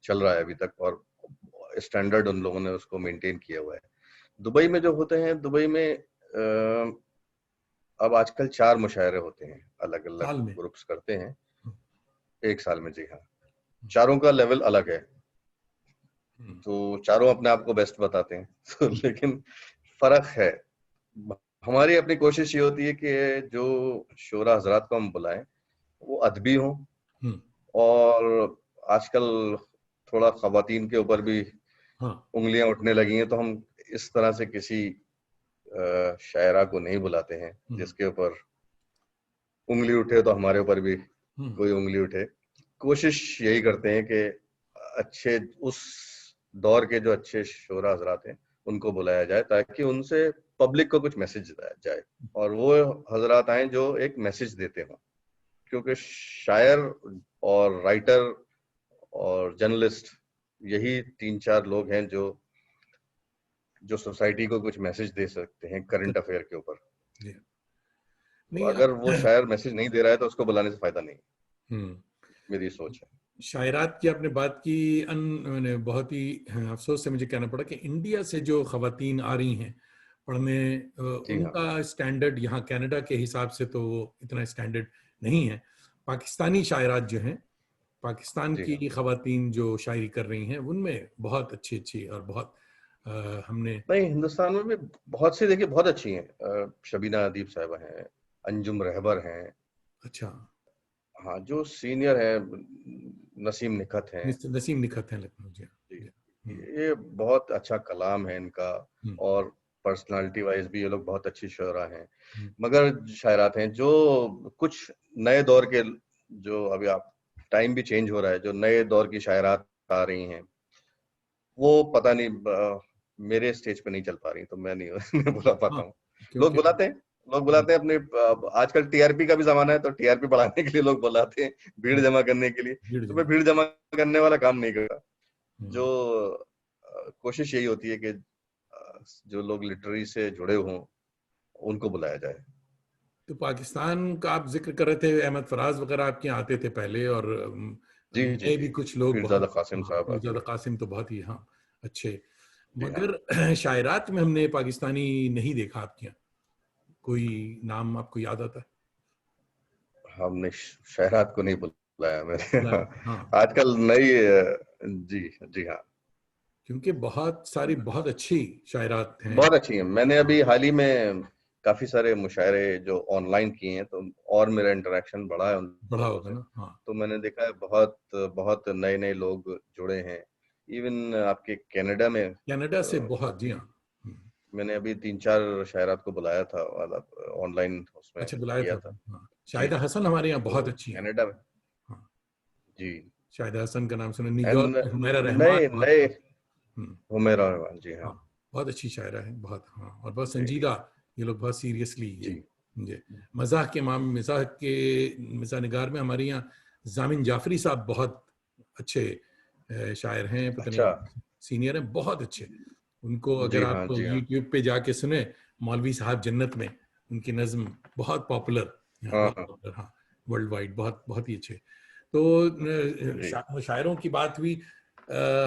चल रहा है अभी तक, और स्टैंडर्ड उन लोगों ने उसको मेंटेन किया हुआ है। दुबई में जो होते हैं, दुबई में अब आजकल 4 मुशायरे होते हैं, अलग अलग साल में। ग्रुप्स करते हैं हम्म, एक साल में। जी हाँ, चारों का लेवल अलग है, हम्म, तो चारों अपने आप को बेस्ट बताते हैं तो लेकिन फर्क है। हमारी अपनी कोशिश ये होती है कि जो शोरा हजरात को हम बुलाएं वो अदबी हों, हम्म, और आजकल थोड़ा खवातीन के ऊपर भी हाँ, उंगलियां उठने लगी हैं, तो हम इस तरह से किसी शायरा को नहीं बुलाते हैं हम्म, जिसके ऊपर उंगली उठे, तो हमारे ऊपर भी हम्म, कोई उंगली उठे। कोशिश यही करते हैं कि अच्छे उस दौर के जो अच्छे शोरा हजरात हैं उनको बुलाया जाए ताकि उनसे पब्लिक को कुछ मैसेज जाए और वो हजरात आए जो एक मैसेज देते हों, क्योंकि शायर और राइटर और जर्नलिस्ट यही 3-4 लोग हैं जो सोसाइटी को कुछ मैसेज दे सकते हैं करंट अफेयर के ऊपर। जी। तो नहीं अगर वो शायर मैसेज नहीं दे रहा है तो उसको बुलाने से फायदा नहीं, मेरी सोच है। शायरात की आपने बात की, मैंने बहुत ही अफसोस से मुझे कहना पड़ा कि इंडिया से जो खवातीन आ रही हैं पढ़ने, जी हाँ, उनका स्टैंडर्ड यहाँ कनाडा के हिसाब से तो वो इतना स्टैंडर्ड नहीं है। पाकिस्तानी शायरात जो हैं, पाकिस्तान जी की हाँ। खवातीन जो शायरी कर रही हैं उनमें बहुत अच्छी अच्छी और बहुत हमने नहीं, हिंदुस्तान में भी बहुत सी देखिए बहुत अच्छी हैं। शबीना अदीब साहिबा हैं, अंजुम रहबर हैं, अच्छा हाँ जो सीनियर हैं, नसीम निखत हैं। नसीम निखत हैं लखनऊ जी। जी, हम्म, ये बहुत अच्छा कलाम है इनका हम्म, और पर्सनालिटी वाइज भी ये लोग बहुत अच्छी शुरा हैं। हम्म, मगर शायरात हैं जो कुछ नए दौर के, जो अभी आप टाइम भी चेंज हो रहा है, जो नए दौर की शायरात आ रही हैं वो पता नहीं मेरे स्टेज पे नहीं चल पा रही, तो मैं नहीं नहीं बुला पाता हाँ हूँ। लोग क्योंकि बुलाते हैं, लोग बुलाते हैं अपने आजकल टीआरपी का भी जमाना है तो टीआरपी बढ़ाने के लिए लोग बुलाते हैं, भीड़ जमा करने के लिए। भीड़ तो जमा मैं भीड़ जमा करने वाला काम नहीं करता। हम्म। जो कोशिश यही होती है कि जो लोग लिटरेरी से जुड़े हों उनको बुलाया जाए। तो पाकिस्तान का आप जिक्र कर रहे थे, अहमद फराज वगैरह आपके यहाँ आते थे पहले, और जी जी नए जी, भी कुछ लोग पीरजादा बहुत, कासिम हाँ साहब आते पीरजादा थे। कासिम तो बहुत ही, हाँ अच्छे। जी हाँ, मगर शायरात में हमने पाकिस्तानी नहीं देखा आपके यहाँ। कोई नाम आपको याद आता है? हमने शहरात को नहीं बुलाया मैंने। बुलाया, हाँ आजकल नई जी जी हाँ, क्योंकि बहुत सारी बहुत अच्छी शायरात हैं। बहुत अच्छी है। मैंने हाँ, अभी हाल ही में काफी सारे मुशायरे जो ऑनलाइन किए हैं तो और मेरा इंटरेक्शन बढ़ा है उन बढ़ा लोगों होगा से। ना, हाँ तो मैंने देखा है बहुत बहुत नए नए लोग जुड़े हैं। इवन आपके कनाडा में कनाडा से बहुत, जी अभी हाँ। मैंने अभी 3-4 शायरात को बुलाया था, मतलब ऑनलाइन उसमें अच्छा बुलाया किया था, था। हाँ जी शाहिदा हसन हमारे यहाँ तो बहुत अच्छी हैं। कनाडा में हाँ जी। शाहिदा हसन का नाम सुना, एंड न्यूयॉर्क में हुमैरा रहमान नए बहुत, नए हम्म, हुमैरा रहमान, जी हाँ। हाँ बहुत अच्छी शायरा है बहुत, हाँ और बहुत जी संजीदा। ये लोग बहुत सीरियसली जी ये मजाक के मिजाह के मिजाह निगार में हमारे यहाँ जामिन जाफरी साहब बहुत अच्छे शायर हैं, पता नहीं अच्छा, सीनियर हैं, बहुत अच्छे। उनको अगर जी आप हाँ, जी हाँ, यूट्यूब पे जाके सुने, मौलवी साहब जन्नत में, उनकी नज्म बहुत पॉपुलर, यहाँ हाँ बहुत हाँ पॉपुलर, हाँ वर्ल्ड वाइड बहुत बहुत ही अच्छे। तो जी मुशायरों की बात हुई,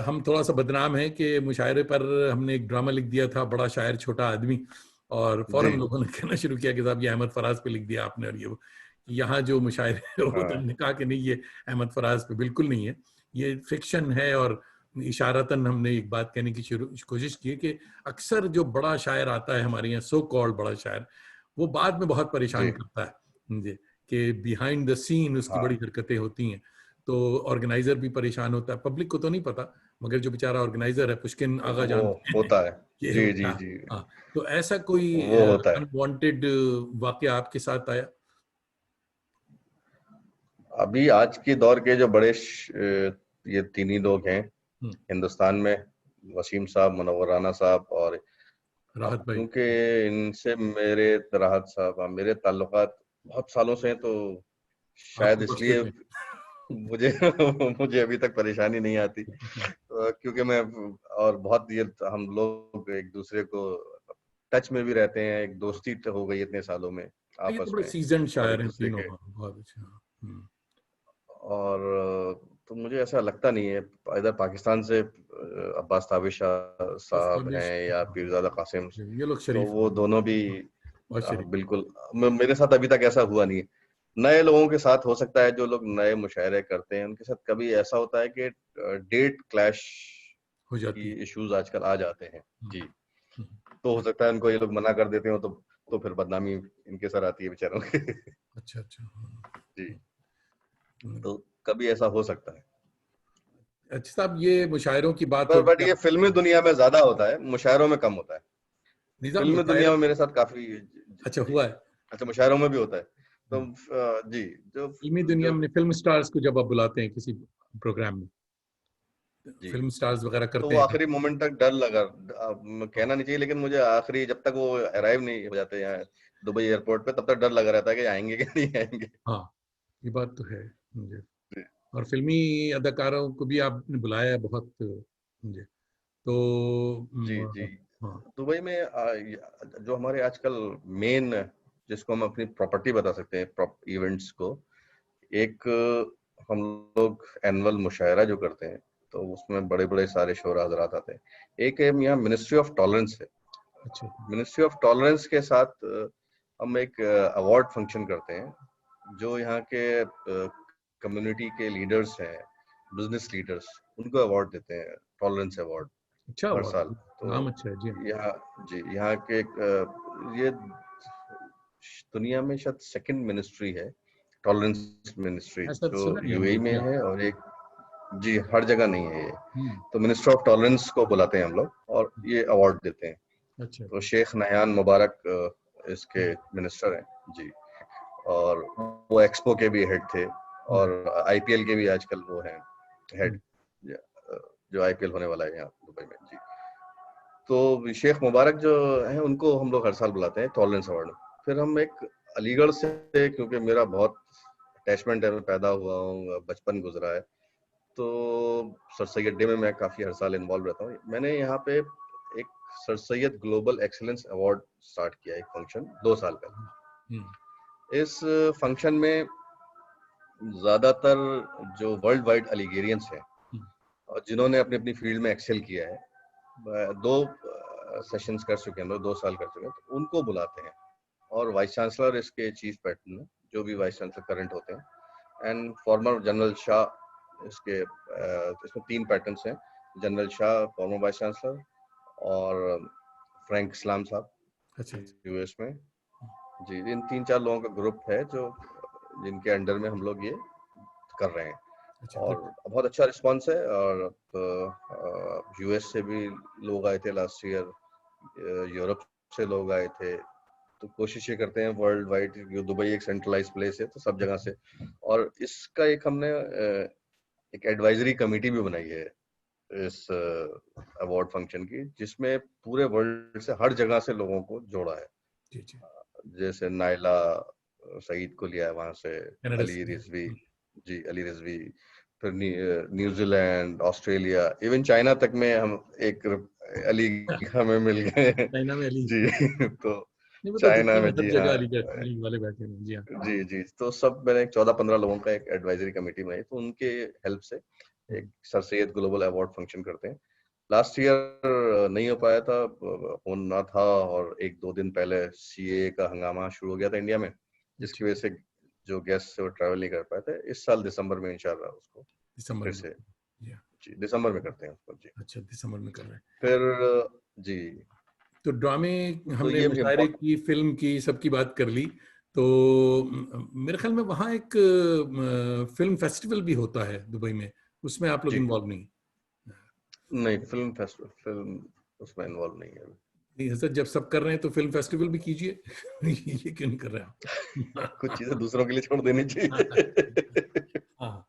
हम थोड़ा सा बदनाम हैं कि मुशायरे पर हमने एक ड्रामा लिख दिया था, बड़ा शायर छोटा आदमी, और जी फौरन लोगों ने कहना शुरू किया कि साहब ये अहमद फराज पे लिख दिया आपने, और ये वो। यहाँ जो मुशायरे होते हैं, हाँ हमने कहा कि नहीं ये अहमद फराज पे बिल्कुल नहीं है, ये फिक्शन है। और इशारतन हमने एक बात कहने की कोशिश की कि अक्सर जो बड़ा शायर आता है हमारे यहाँ, सो कॉल्ड बड़ा शायर, वो बाद में बहुत जी परेशान करता है जी, कि बिहाइंड द सीन उसकी हाँ, बड़ी हरकतें होती हैं। तो ऑर्गेनाइजर भी परेशान होता है, पब्लिक को तो नहीं पता, मगर जो बेचारा ऑर्गेनाइजर है, पुष्किन आगा वो जानते हैं होता है। कि जी वो जी क्या। जी, हाँ तो ऐसा कोई वो होता है। अनवांटेड वाकया आपके साथ आया? अभी आज के दौर के जो बड़े ये तीन ही लोग हैं हम्म, हिंदुस्तान में, वसीम साहब, मुनव्वर राना साहब, और राहत अब भाई। क्योंकि इनसे मेरे राहत साहब, मेरे ताल्लुकात बहुत सालों से हैं तो शायद आपको बख्श इसलिए देते हैं। मुझे मुझे अभी तक परेशानी नहीं आती। क्योंकि मैं और बहुत ये हम लोग एक दूसरे को टच में भी रहते हैं, एक दोस्ती तो हो गई इतने सालों में ये तो आपस बड़े में, सीजन और शायर एक हैं दूसरे तीनों, के, हाँ, बहुत अच्छे, हाँ। और तो मुझे ऐसा लगता नहीं है इधर पाकिस्तान से अब्बास ताबिश साहब दस्तावेज, हैं या हाँ, पीरजादा कासिम, ये लोग तो शरीफ वो हैं, दोनों भी बहुत शरीफ। बिल्कुल मेरे साथ अभी तक ऐसा हुआ नहीं है। नए लोगों के साथ हो सकता है, जो लोग नए मुशायरे करते हैं उनके साथ कभी ऐसा होता है कि डेट क्लैश हो की जाती है। इश्यूज आजकल आ जाते हैं। हम्म, जी, हम्म, तो हो सकता है उनको ये लोग मना कर देते हो तो फिर बदनामी इनके सर आती है बेचारों के। अच्छा अच्छा, हाँ, जी, हम्म। तो कभी ऐसा हो सकता है। अच्छा साहब, ये मुशायरों की बात होगी बट ये आप, फिल्मी दुनिया में ज्यादा होता है, मुशायरों में कम होता है। निजाम फिल्मी मुशायरे, दुनिया में मेरे साथ काफी अच्छा जी, हुआ है। अच्छा मुशायरों में भी होता है। तो हम्म। जी, जो फिल्मी दुनिया जो में फिल्म स्टार्स को जब आप बुलाते हैं किसी प्रोग्राम में, जी। फिल्म स्टार्स वगैरह तो करते वो हैं। आखिरी मोमेंट तक डर लगा, कहना नहीं चाहिए, लेकिन मुझे आखिरी जब तक वो अराइव नहीं हो जाते यहाँ दुबई एयरपोर्ट पे, तब तक डर लगा रहता है कि आएंगे कि नहीं आएंगे। हाँ, ये बात तो है मुझे। और फिल्मी अदाकारों को भी आपने बुलाया है बहुत मुझे, तो जी जी। हाँ। दुबई में जो हमारे आजकल मेन, जिसको हम अपनी प्रॉपर्टी बता सकते हैं इवेंट्स को, एक हम लोग एनुअल मुशायरा जो करते हैं, तो उसमें बड़े बड़े सारे शोरा हजरात आते हैं। एक है यहाँ मिनिस्ट्री ऑफ टॉलरेंस है। अच्छा। मिनिस्ट्री ऑफ टॉलरेंस के साथ हम एक अवार्ड फंक्शन करते हैं, जो यहाँ के कम्युनिटी के लीडर्स हैं, बिजनेस लीडर्स, उनको अवार्ड देते हैं, टॉलरेंस अवार्ड अच्छा हर हुआ, साल। तो नाम अच्छा है जी। यहाँ जी, यहाँ के ये दुनिया में शायद सेकंड मिनिस्ट्री है, टॉलरेंस मिनिस्ट्री, ऐसा जो सुना नहीं है यूएई मैंने में जी। है, और एक जी हर जगह नहीं है ये। हम्म, तो मिनिस्टर ऑफ टॉलरेंस को बुलाते हैं हम लोग और ये अवार्ड देते हैं। अच्छा। तो शेख नयान मुबारक इसके मिनिस्टर हैं जी, और वो एक्सपो के भी हेड थे, और आईपीएल के भी आजकल वो हैं हेड, जो आईपीएल होने वाला है यहाँ दुबई में जी। तो शेख मुबारक जो हैं, उनको हम लोग हर साल बुलाते हैं टॉलरेंस अवार्ड। फिर हम एक अलीगढ़ से, क्योंकि मेरा बहुत अटैचमेंट है, मैं पैदा हुआ हूँ, बचपन गुजरा है, तो सर सैयद डे में मैं काफी हर साल इन्वॉल्व रहता हूँ। मैंने यहाँ पे एक sir Syed global excellence award start किया, एक फंक्शन 2 साल पहले। इस फंक्शन में ज्यादातर जो वर्ल्ड वाइड अलिगेरियंस हैं, और जिन्होंने अपनी अपनी फील्ड में एक्सेल किया है, 2 सेशंस कर चुके हैं, 2 साल कर चुके हैं, तो उनको बुलाते हैं। और वाइस चांसलर इसके चीफ पैटर्न है, जो भी वाइस चांसलर करंट होते हैं, एंड फॉर्मर जनरल शाह इसके, इसमें 3 पैटर्न्स हैं, general Shah, farmer vice chancellor, और फ्रैंक इस्लाम साहब अच्छा। यूएस में जी। इन 3-4 लोगों का ग्रुप है जो, जिनके अंडर में हम लोग ये कर रहे हैं, अच्छा, और बहुत अच्छा रिस्पांस है। और यूएस से भी लोग आए थे लास्ट ईयर, यूरोप से लोग आए थे। तो कोशिश ये करते हैं वर्ल्ड वाइड, दुबई एक सेंट्रलाइज प्लेस है, तो सब जगह से। और इसका एक हमने एक एडवाइजरी कमेटी भी बनाई है इस अवार्ड फंक्शन की, जिसमें पूरे वर्ल्ड से हर जगह से लोगों को जोड़ा है। जी जी। जैसे नाइला सईद को लिया है वहां से, कनाडा अली से। रिजवी जी, अली रिजवी, फिर न्यूजीलैंड, ऑस्ट्रेलिया, इवन चाइना तक में हम एक अली हमें मिल गए चाइना में अली। जी। तो नहीं, वो तो चाइना दुनिया में में हर जी जगह हाँ, अली वाले बैठे हैं जी। हाँ। जी जी। तो सब मैंने 14-15 लोगों का एक एडवाइजरी कमेटी बनाई, तो उनके हेल्प से एक sir Syed global award function करते हैं। लास्ट ईयर नहीं हो पाया था, होना था, और 1-2 दिन पहले सीए का हंगामा शुरू हो गया था इंडिया में, जिसकी वजह से जो गेस्ट से वो ट्रैवल नहीं कर पाए थे। इस साल दिसंबर में इंशाल्लाह उसको दिसंबर फिर में। से जी जी, दिसंबर में करते हैं उसको जी। अच्छा, दिसंबर में कर रहे हैं। फिर जी, तो ड्रामे, तो हमने ये मुशायरे की, फिल्म की, सबकी बात कर ली, तो मेरे ख्याल में वहाँ एक फिल्म फेस्टिवल भी होता है दुबई में, उसमें आप लोग जी इन्वॉल्व नहीं? नहीं, फिल्म फेस्टिवल, फिल्म उसमें इन्वॉल्व नहीं है। नहीं सर, जब सब कर रहे हैं तो फिल्म फेस्टिवल भी कीजिए। ये क्यों नहीं कर रहे कुछ आप? चीजें दूसरों के लिए छोड़ देनी चाहिए। हाँ।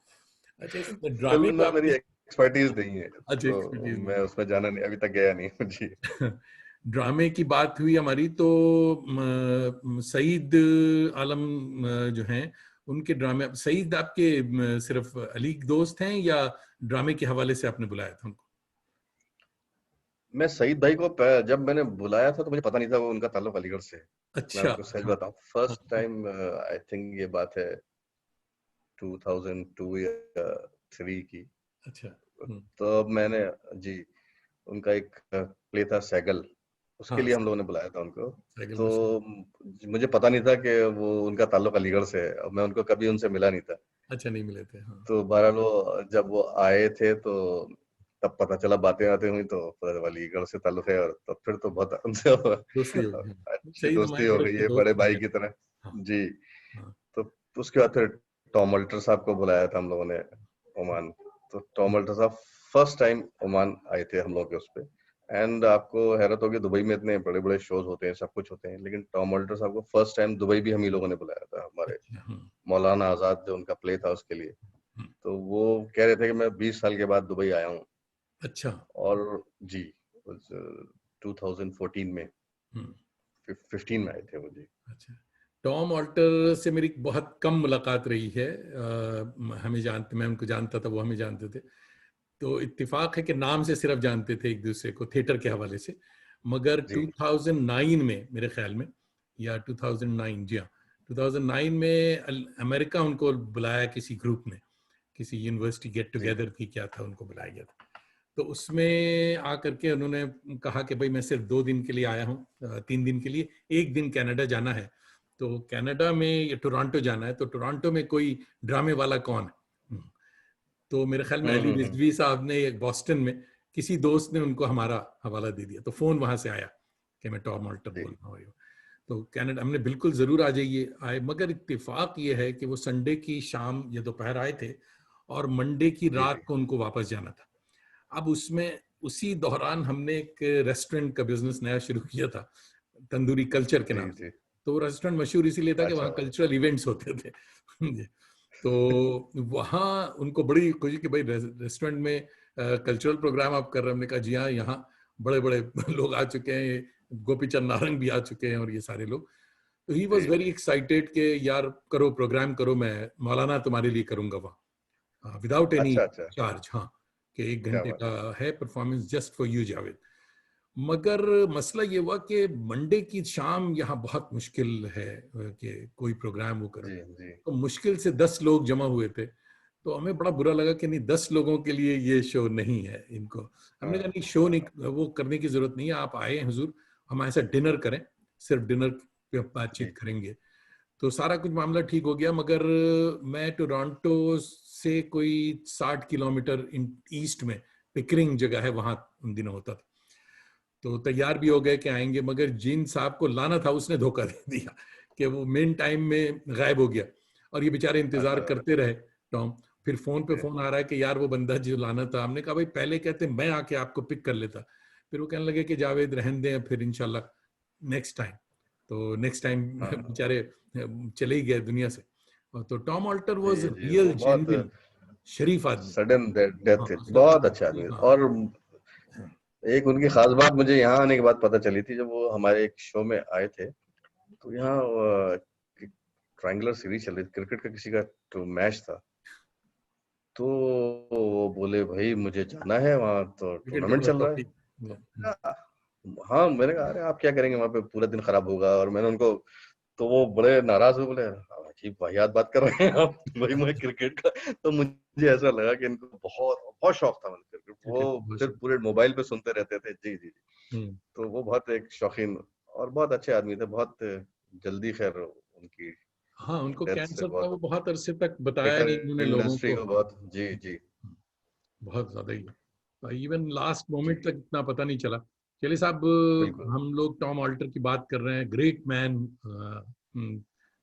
अच्छा, इस ड्रामे फिल्म को में मेरी आपने, एक्सपर्टीज नहीं है, अच्छा तो एक्सपर्टीज मैं नहीं। उसमें जाना नहीं, अभी तक गया नहीं हूँ जी। ड्रामे की बात हुई हमारी, तो सईद आलम जो हैं, उनके ड्रामे, सईद आपके सिर्फ अली के दोस्त हैं या ड्रामे के हवाले से आपने बुलाया था उनको? मैं सईद भाई को जब मैंने बुलाया था, तो मुझे पता नहीं था वो उनका ताल्लुक अलीगढ़ से है। मैं अच्छा। आपको सच हाँ। बताऊं, फर्स्ट टाइम आई थिंक ये बात है 2002 या 3 की। अच्छा। तो मैंने जी, उनका एक प्ले था सैगल, उसके हाँ, लिए हम लोगों ने बुलाया था उनको। साइकिल तो मशीन। मुझे पता नहीं था कि वो उनका ताल्लुक अलीगढ़ से है, और मैं उनको कभी उनसे मिला नहीं था। अच्छा, नहीं मिले थे। हाँ। तो बहरहाल वो जब वो आए थे, तो तब पता चला, बातें आते हुई, तो पता चला अलीगढ़ से ताल्लुक है, और तब फिर तो बहुत उनसे दोस्ती हो गई। हाँ। अच्छी सईद दोस्ती हमारे हो बड़े गई अच्छे है, दोस्त बड़े बन भाई गए। की तरह हाँ। जी। हाँ। तो उसके बाद फिर टॉम अल्टर साहब को बुलाया था हम लोगों ने, ओमान। तो टॉम अल्टर साहब फर्स्ट टाइम ओमान आए थे हम लोग के उस पे। एंड आपको हैरत होगी, दुबई में इतने बड़े बड़े शोज होते हैं, सब कुछ होते हैं, लेकिन टॉम अल्टर साहब को फर्स्ट टाइम दुबई भी हम ही लोगों ने बुलाया था, हमारे अच्छा। हाँ। मौलाना आजाद जो उनका प्ले था उसके लिए। हम्म, तो वो कह रहे थे कि मैं 20 साल के बाद दुबई आया हूँ, अच्छा। और जी 2014 में, 15 में आए थे वो जी। अच्छा, टॉम ऑल्टर से मेरी बहुत कम मुलाकात रही है। हमें जानते, मैं उनको जानता था, वो हमें जानते थे। तो इत्तेफाक है कि नाम से सिर्फ जानते थे एक दूसरे को थिएटर के हवाले से। मगर जी 2009 में मेरे ख्याल में, या 2009, जी हाँ, 2009 में अमेरिका उनको बुलाया किसी ग्रुप ने, किसी यूनिवर्सिटी गेट जी टुगेदर थी, क्या था, उनको बुलाया गया था। तो उसमें आकर के उन्होंने कहा कि भाई मैं सिर्फ 2 दिन के लिए आया हूँ, 3 दिन के लिए, 1 दिन कनाडा जाना है। तो कनाडा में या टोरंटो जाना है, तो टोरंटो में कोई ड्रामे वाला कौन है? तो मेरे ख्याल में अली हम्म। रिजवी साहब ने एक बॉस्टन में किसी दोस्त ने उनको हमारा हवाला दे दिया, तो फोन वहां से आया कि मैं टॉम ऑल्टर जी बोल रहा हूँ। तो कनाडा हमने बिल्कुल जरूर आ जाइए आए, मगर इत्तेफाक ये है कि वो संडे की शाम या दोपहर आए थे और मंडे की जी जी रात को उनको वापस जाना था। अब उसमें उसी दौरान हमने एक रेस्टोरेंट का बिजनेस नया शुरू किया था, तंदूरी कल्चर के जी नाम से। जी। तो वो रेस्टोरेंट मशहूर इसीलिए था कि अच्छा। वहाँ कल्चरल इवेंट्स होते थे। तो वहाँ उनको बड़ी खुशी कि भाई रेस्टोरेंट में कल्चरल प्रोग्राम आप कर रहे हैं। हमने कहा जी हाँ, यहाँ बड़े बड़े लोग आ चुके हैं, गोपी चंद नारंग भी आ चुके हैं और ये सारे लोग। तो ही वॉज जी वेरी जी। एक्साइटेड कि यार करो, प्रोग्राम करो, मैं मौलाना तुम्हारे लिए करूंगा वहाँ, विदाउट एनी अच्छा अच्छा। चार्ज। हाँ, कि 1 घंटे क्या बात का है। है performance just for you Javed. मगर मसला ये हुआ कि मंडे की शाम यहाँ बहुत मुश्किल है कि कोई प्रोग्राम वो करो। जी जी। तो मुश्किल से 10 लोग जमा हुए थे। तो हमें बड़ा बुरा लगा कि नहीं, 10 लोगों के लिए ये शो नहीं है इनको। हमने कहा हाँ नहीं, शो हाँ नहीं, हाँ। वो करने की जरूरत नहीं है, आप आए हैं हुजूर, हम ऐसा डिनर करें, सिर्फ डिनर पे जी बातचीत करेंगे। तो सारा कुछ मामला ठीक हो गया। मगर मैं टोरंटो से कोई 60 किलोमीटर ईस्ट में पिकरिंग जगह है, वहां उन दिनों होता था। तो तैयार भी हो गए कि आएंगे, मगर जिन साहब को लाना था उसने धोखा दे दिया कि वो मेन टाइम में गायब हो गया। और ये बेचारे इंतजार अच्छा। करते रहे टॉम। फिर फोन पे जी फोन आ रहा है कि यार वो बंदा जो लाना था। हमने कहा भाई पहले कहते मैं आके आपको पिक कर लेता। फिर वो कहने लगे कि जावेद रहने दें, फिर इंशाल्लाह नेक्स्ट टाइम। तो नेक्स्ट टाइम हाँ बेचारे चले ही गए दुनिया से। और तो टॉम ऑल्टर जी वाज जी। रियल वो बहुत जेन्युइन शरीफ आदमी। सडन डेथ हाँ, थी, सडन, बहुत अच्छा आदमी था। हाँ। और एक उनकी खास बात मुझे यहाँ आने के बाद पता चली थी, जब वो हमारे एक शो में आए थे। तो यहाँ ट्रायंगुलर सीरीज चल रही थी, क्रिकेट का किसी का तो मैच था। तो वो बोले भाई मुझे जाना है वहाँ, तो क्रिकेट तो टूर्नामेंट बड़ा चल रहा है। शौकीन। तो हाँ, मैंने कहा अरे आप क्या करेंगे वहाँ पे, पूरा दिन खराब होगा। और मैंने उनको, तो वो बड़े नाराज हुए, बोले अजीब वाहियात बात कर रहे हैं आप। भाई मैं क्रिकेट का, तो मुझे ऐसा लगा कि इनको बहुत बहुत शौक था मतलब क्रिकेट। क्रिकेट तो वो बहुत फिर शौकीन। पूरे मोबाइल पे सुनते रहते थे। जी जी। हम्म। तो वो बहुत एक शौकीन और बहुत अच्छे आदमी थे। बहुत जल्दी खैर उनकी हाँ, उनको डेथ से कैंसर था, बहुत वो बहुत अरसे तक बताया थिएटर नहीं उन्होंने लोगों इंडस्ट्री को। को हाँ, बहुत। जी जी बहुत ज्यादा ही, इवन लास्ट जी। मोमेंट तक इतना पता नहीं चला। चलिए साहब, बिल्कुल। हम लोग टॉम ऑल्टर की बात कर रहे हैं, ग्रेट मैन।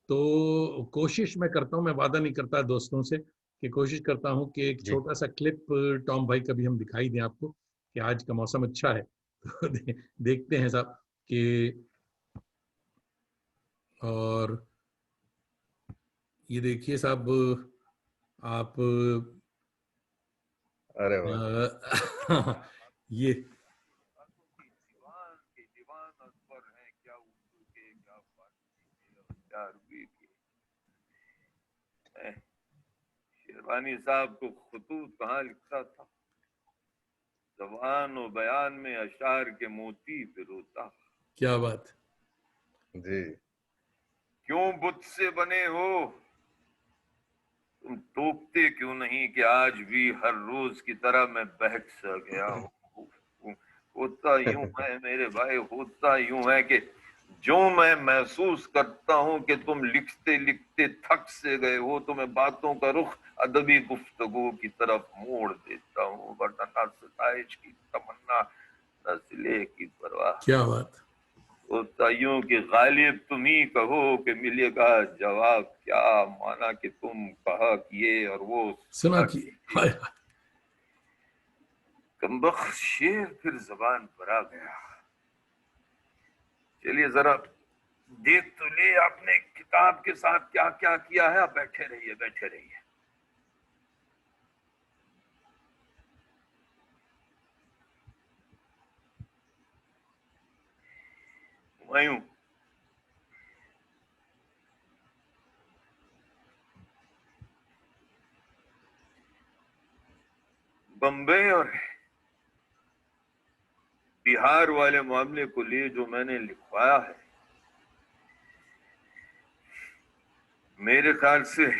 तो कोशिश मैं करता हूँ, मैं वादा नहीं करता दोस्तों से, कि कोशिश करता हूँ कि एक जी छोटा सा क्लिप टॉम भाई का भी हम दिखाई दें आपको, कि आज का मौसम अच्छा है। तो देखते हैं साहब कि, और ये देखिए साहब, आप अरे वाह। ये शेरवानी साहब को खुतूत कहाँ लिखता था, जबान और बयान में अशार के मोती पिरोता। क्या बात। जी क्यों बुत से बने हो, तुम टोकते क्यों नहीं कि आज भी हर रोज की तरह मैं बहक सा गया हूँ। होता यूं है मेरे भाई, होता यूं है कि जो मैं महसूस करता हूं कि तुम लिखते लिखते थक से गए हो, तो मैं बातों का रुख अदबी गुफ्तगू की तरफ मोड़ देता हूँ। वरना ना सताइश की तमन्ना, न सिले की परवाह। क्या बात। होता यूं कि गालिब तुम ही कहो कि मिलेगा जवाब क्या, माना कि तुम कहा किए और वो सुना सुना कि, कीजिए। हाय हाय। कमबख्त शेर फिर जबान पर आ गया। चलिए जरा देख तो ले आपने किताब के साथ क्या क्या किया है। आप बैठे रहिए, बैठे रहिए। हुमायूं बम्बई और बिहार वाले मामले को लिए जो मैंने लिखवाया है, मेरे ख्याल से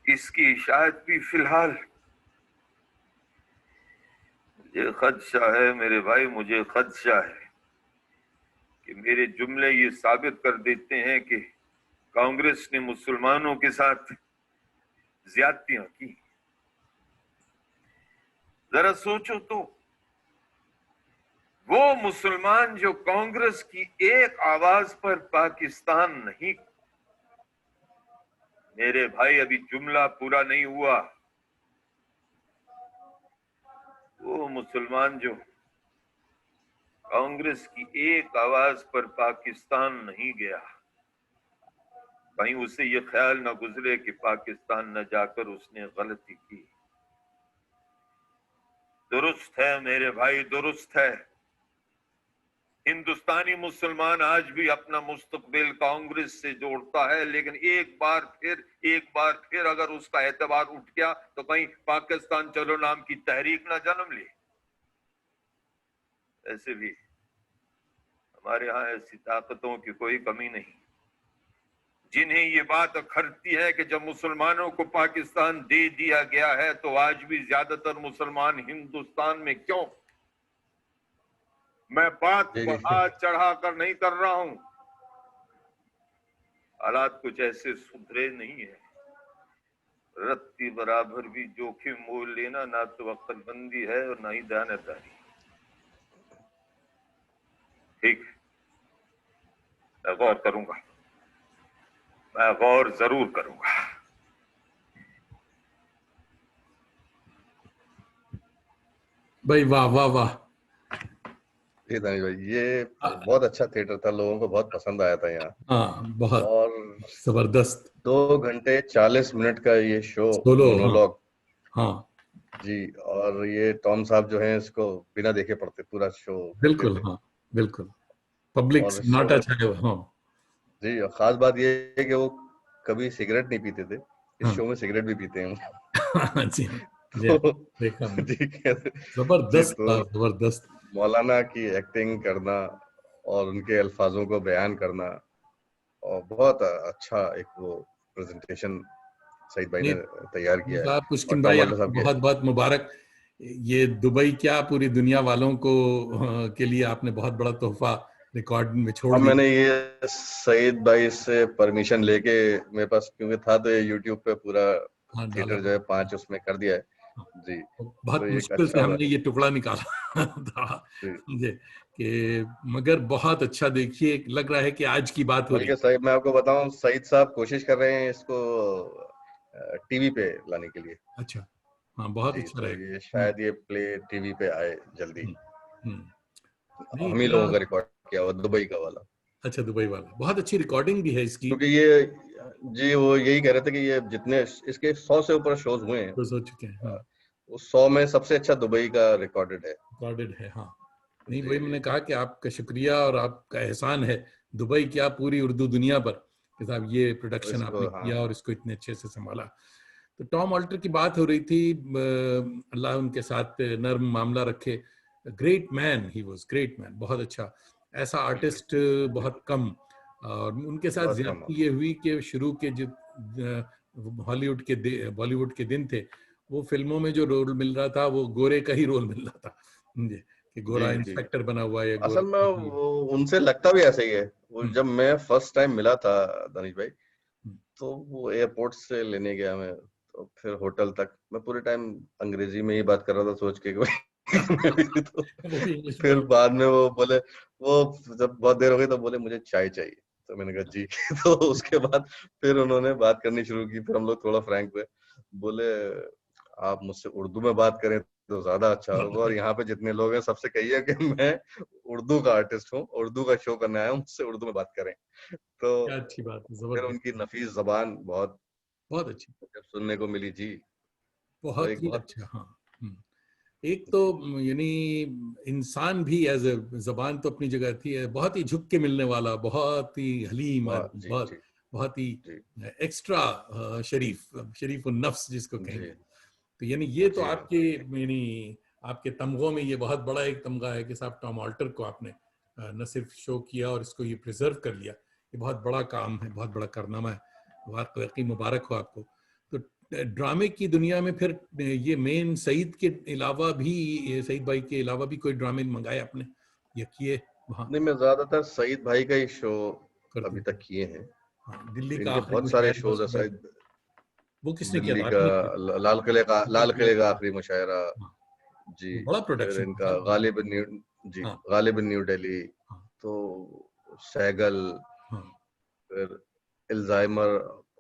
इसकी शायद भी फिलहाल मुझे खदशा है, मेरे भाई, मुझे खदशा है कि मेरे जुमले ये साबित कर देते हैं कि कांग्रेस ने मुसलमानों के साथ ज्यादतियां की। जरा सोचो तो, वो मुसलमान जो कांग्रेस की एक आवाज पर पाकिस्तान नहीं, मेरे भाई अभी जुमला पूरा नहीं हुआ, वो मुसलमान जो कांग्रेस की एक आवाज पर पाकिस्तान नहीं गया, कहीं उसे ये ख्याल न गुजरे कि पाकिस्तान न जाकर उसने गलती की। दुरुस्त है मेरे भाई, दुरुस्त है। हिंदुस्तानी मुसलमान आज भी अपना मुस्तकबिल कांग्रेस से जोड़ता है, लेकिन एक बार फिर अगर उसका एतबार उठ गया तो कहीं पाकिस्तान चलो नाम की तहरीक ना जन्म ले। ऐसे भी हमारे यहाँ ऐसी ताकतों की कोई कमी नहीं, जिन्हें ये बात अखरती है कि जब मुसलमानों को पाकिस्तान दे दिया गया है तो आज भी ज्यादातर मुसलमान हिंदुस्तान में क्यों। मैं बात बढ़ा चढ़ा कर नहीं कर रहा हूं, हालात कुछ ऐसे सुधरे नहीं है। रत्ती बराबर भी जोखिम मोल लेना ना तो अक्लमंदी है और ना ही दानदारी। ठीक, मैं गौर करूंगा, मैं गौर जरूर करूंगा। भाई वाह वाह वाह। जी दानिश भाई, ये बहुत अच्छा थिएटर था, लोगों को बहुत पसंद आया था यहाँ। हाँ बहुत और जबरदस्त 2 घंटे 40 मिनट का ये शो, सोलो। मोनोलॉग। हाँ जी, और ये टॉम साहब जो हैं इसको बिना देखे पढ़ते पूरा शो करते बिल्कुल, थे। हाँ बिल्कुल, पब्लिक और इस शो नाटा में छाया। हाँ जी, और खास बात ये है कि वो कभी सिगरेट नहीं पीते थे, इस हाँ शो में सिगरेट भी पीते हैं। जी जी, तो देखा मैंने, जी जी, जबरदस्त तो था, जबरदस्त। मौलाना की एक्टिंग करना और उनके अल्फाजों को बयान करना, और बहुत अच्छा एक वो प्रेजेंटेशन सईद भाई ने तैयार किया है। साहब और पुष्किन टॉम भाई, ऑल्टर आपको साहब के बहुत बहुत मुबारक। ये दुबई क्या पूरी दुनिया वालों को के लिए आपने बहुत बड़ा तोहफा रिकॉर्ड में छोड़ अब दिया। मैंने ये सईद भाई से परमिशन लेके, मेरे पास क्योंकि था तो ये यूट्यूब पे पूरा हाँ डाला थिएटर जो है 5 उसमें कर दिया है। हाँ, जी, बहुत तो ये एक मुश्किल से अच्छा हमने ये टुकड़ा निकाला था जी, ये कि, मगर बहुत अच्छा। देखिए लग रहा है कि आज की बात हो रही बल्कि सईद, मैं आपको बताऊं, सईद साहब कोशिश कर रहे हैं इसको टीवी पे लाने के लिए। है। अच्छा, हाँ बहुत जी, अच्छा तो रहेगा। ये शायद ये प्ले टीवी पे आए जल्दी। हम्म, हम्म। नहीं हम ही बड़ा लोगों का रिकॉर्ड किया हुआ दुबई का वाला, अच्छा, दुबई वाला बहुत अच्छी रिकॉर्डिंग भी है इसकी। क्योंकि ये जी वो यही कह रहे थे कि ये जितने इसके 100 से ऊपर शोज हुए हैं, हो चुके हैं, हाँ उस 100 में सबसे अच्छा दुबई का रिकॉर्डेड है। रिकॉर्डेड है। हाँ नहीं, जी वही मैंने कहा कि आपका शुक्रिया और आपका एहसान है दुबई क्या पूरी उर्दू दुनिया पर कि साहब ये प्रोडक्शन इसको, आपने हाँ किया और इसको इतने अच्छे से संभाला। तो टॉम ऑल्टर की बात हो रही थी, अल्लाह उनके साथ नर्म मामला रखे। Great man, he was great man, बहुत अच्छा। ऐसा आर्टिस्ट बहुत कम। और उनके साथ बहुत कम। ज्यादती ये हुई कि शुरू के जो हॉलीवुड के बॉलीवुड के दिन थे, वो फिल्मों में जो रोल मिल रहा था वो गोरे का ही रोल मिल रहा था जी, कि जी गोरा जी, इंस्पेक्टर बना हुआ है या असल में गोरा। वो उनसे लगता भी ऐसा ही है। वो हम्म, जब मैं फर्स्ट टाइम मिला था दानिश भाई, हम्म, तो वो एयरपोर्ट से लेने गया मैं, तो फिर होटल तक मैं पूरे टाइम अंग्रेजी में ही बात कर रहा था, सोच के कि मैं भी तो वो भी इंग्लिश फिर बोल। बाद में वो बोले, वो जब बहुत देर हो गई तो बोले मुझे चाय चाहिए, तो मैंने कहा जी। तो उसके बाद फिर उन्होंने बात करनी शुरू की, फिर हम लोग थोड़ा फ्रैंक हुए। बोले आप मुझसे उर्दू में बात करें तो ज्यादा अच्छा होगा, और यहाँ पे जितने लोग हैं सबसे कहिए कि मैं उर्दू का आर्टिस्ट हूँ, उर्दू का शो करने आया हूँ, मुझसे उर्दू में बात करें। तो क्या अच्छी बात है, फिर जबरदस्त, उनकी नफीस जबान बहुत बहुत अच्छी, जब सुनने को मिली जी, तो बहुत एक ही बहुत अच्छा। हाँ हम्म। एक तो यानी इंसान भी एज ए जबान तो अपनी जगह थी, बहुत ही झुक के मिलने वाला, बहुत ही हलीम आदमी, जी बहुत जी बहुत ही जी एक्स्ट्रा शरीफ नफ्स जिसको जी कहेंगे। तो यानी ये तो जी हाँ आपके यानी आपके तमगों में ये बहुत बड़ा एक तमगा है कि साहब टॉम ऑल्टर को आपने न सिर्फ शो किया और इसको ये प्रिजर्व कर लिया, ये बहुत बड़ा काम है, बहुत बड़ा कारनामा है, वाकई मुबारक हो आपको। तो ड्रामे की दुनिया में फिर ये मेन सईद के अलावा भी, सईद भाई के अलावा भी कोई ड्रामे मंगाए आपने या किए वहाँ? नहीं, मैं ज्यादातर सईद भाई का ही शो करते अभी थे। तक किए हैं। हाँ, दिल्ली का इनके आखिरी बहुत सारे मुशायरा शोज है उसके बाद सईद, वो किसने किया दिल्ली था? का आपने किया था? लाल किले का आखिरी मुशायरा हाँ, जी, वो बड़ा फिर प्रोडक्शन था इनका साहब। जी हाँ गालिब इन न्यू दिल्ली, हाँ तो सैगल, हाँ, फिर अल्जाइमर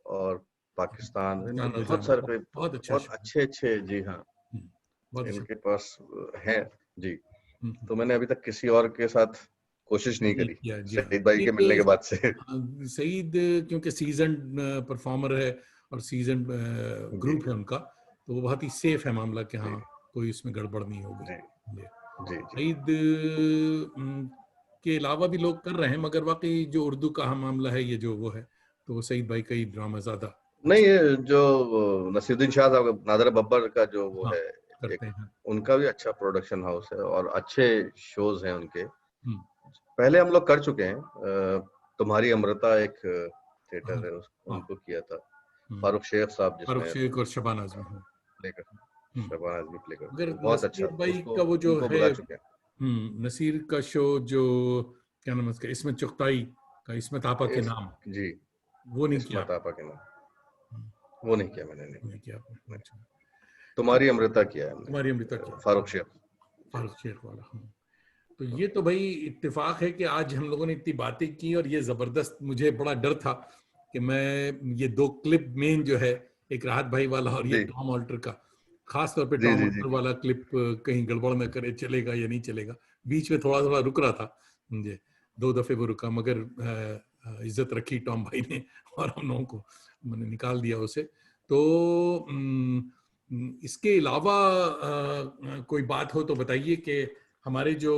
और पाकिस्तान, इनके जान बहुत अल्जाइमर सारे बहुत बहुत अच्छा बहुत शो है। अच्छे अच्छे जी हाँ बहुत अच्छा। इनके पास हैं जी। हम्म, तो मैंने अभी तक किसी और के साथ कोशिश नहीं नहीं करी किया, जी हाँ। सईद भाई के मिलने के बाद से। सईद क्योंकि सीजन परफॉर्मर है और सीजन जी ग्रुप है उनका, तो वो बहुत ही सेफ है मामला कि जी हाँ कोई इसमें गड़बड़ नहीं होगी। जी जी। जी जी सईद के अलावा भी लोग कर रहे हैं, मगर वाकई जो उर्दू का मामला है, ये जो वो है, तो वो सईद भाई का ही ड्रामा ज्यादा नहीं, अच्छा। ये जो नसीरुद्दीन शाह साहब, नादर बब्बर का जो वो हाँ, है, करते एक हैं। उनका भी अच्छा प्रोडक्शन हाउस है और अच्छे शोज हैं उनके। हम्म, पहले हम लोग कर चुके हैं, तुम्हारी अमृता एक हाँ थिएटर है, हाँ। उनको किया था हम्म, फारूक शेख साहब फारूक जिसमें शेख और शबाना आजमी। हाँ। प्ले कर, हम्म, शबाना आजमी प्ले करते मगर हैं, बहुत अच्छा, नसीर भाई उसको का वो जो उनको है, बुला चुके हैं नसीर का शो जो, क्या नाम है उसका, इसमें चुगताई का, इसमें तापा के नाम, जी। वो नहीं किया इस्मत आपने? आपा के नाम हम्म, वो नहीं किया मैंने, नहीं, नहीं किया आपने, नहीं। अच्छा। तो तुम्हारी अमृता किया है हमने, तुम्हारी अमृता किया, फारूक शेख जी फारूक शेख वाला। हाँ। तो ये तो भाई इत्तेफाक है कि आज हम लोगों ने इतनी बातें की, और ये जबरदस्त, मुझे बड़ा डर था कि मैं ये दो क्लिप मेन जो है, एक राहत भाई वाला और ये जी टॉम ऑल्टर का, खास तौर पे जी टॉम जी जी ऑल्टर वाला क्लिप कहीं गड़बड़ न करे, चलेगा या नहीं चलेगा। बीच में थोड़ा थोड़ा रुक रहा था मुझे, 2 दफे वो रुका, मगर इज्जत रखी टॉम भाई ने और हम लोगों को मैंने निकाल दिया उसे। तो इसके अलावा कोई बात हो तो बताइए कि हमारे जो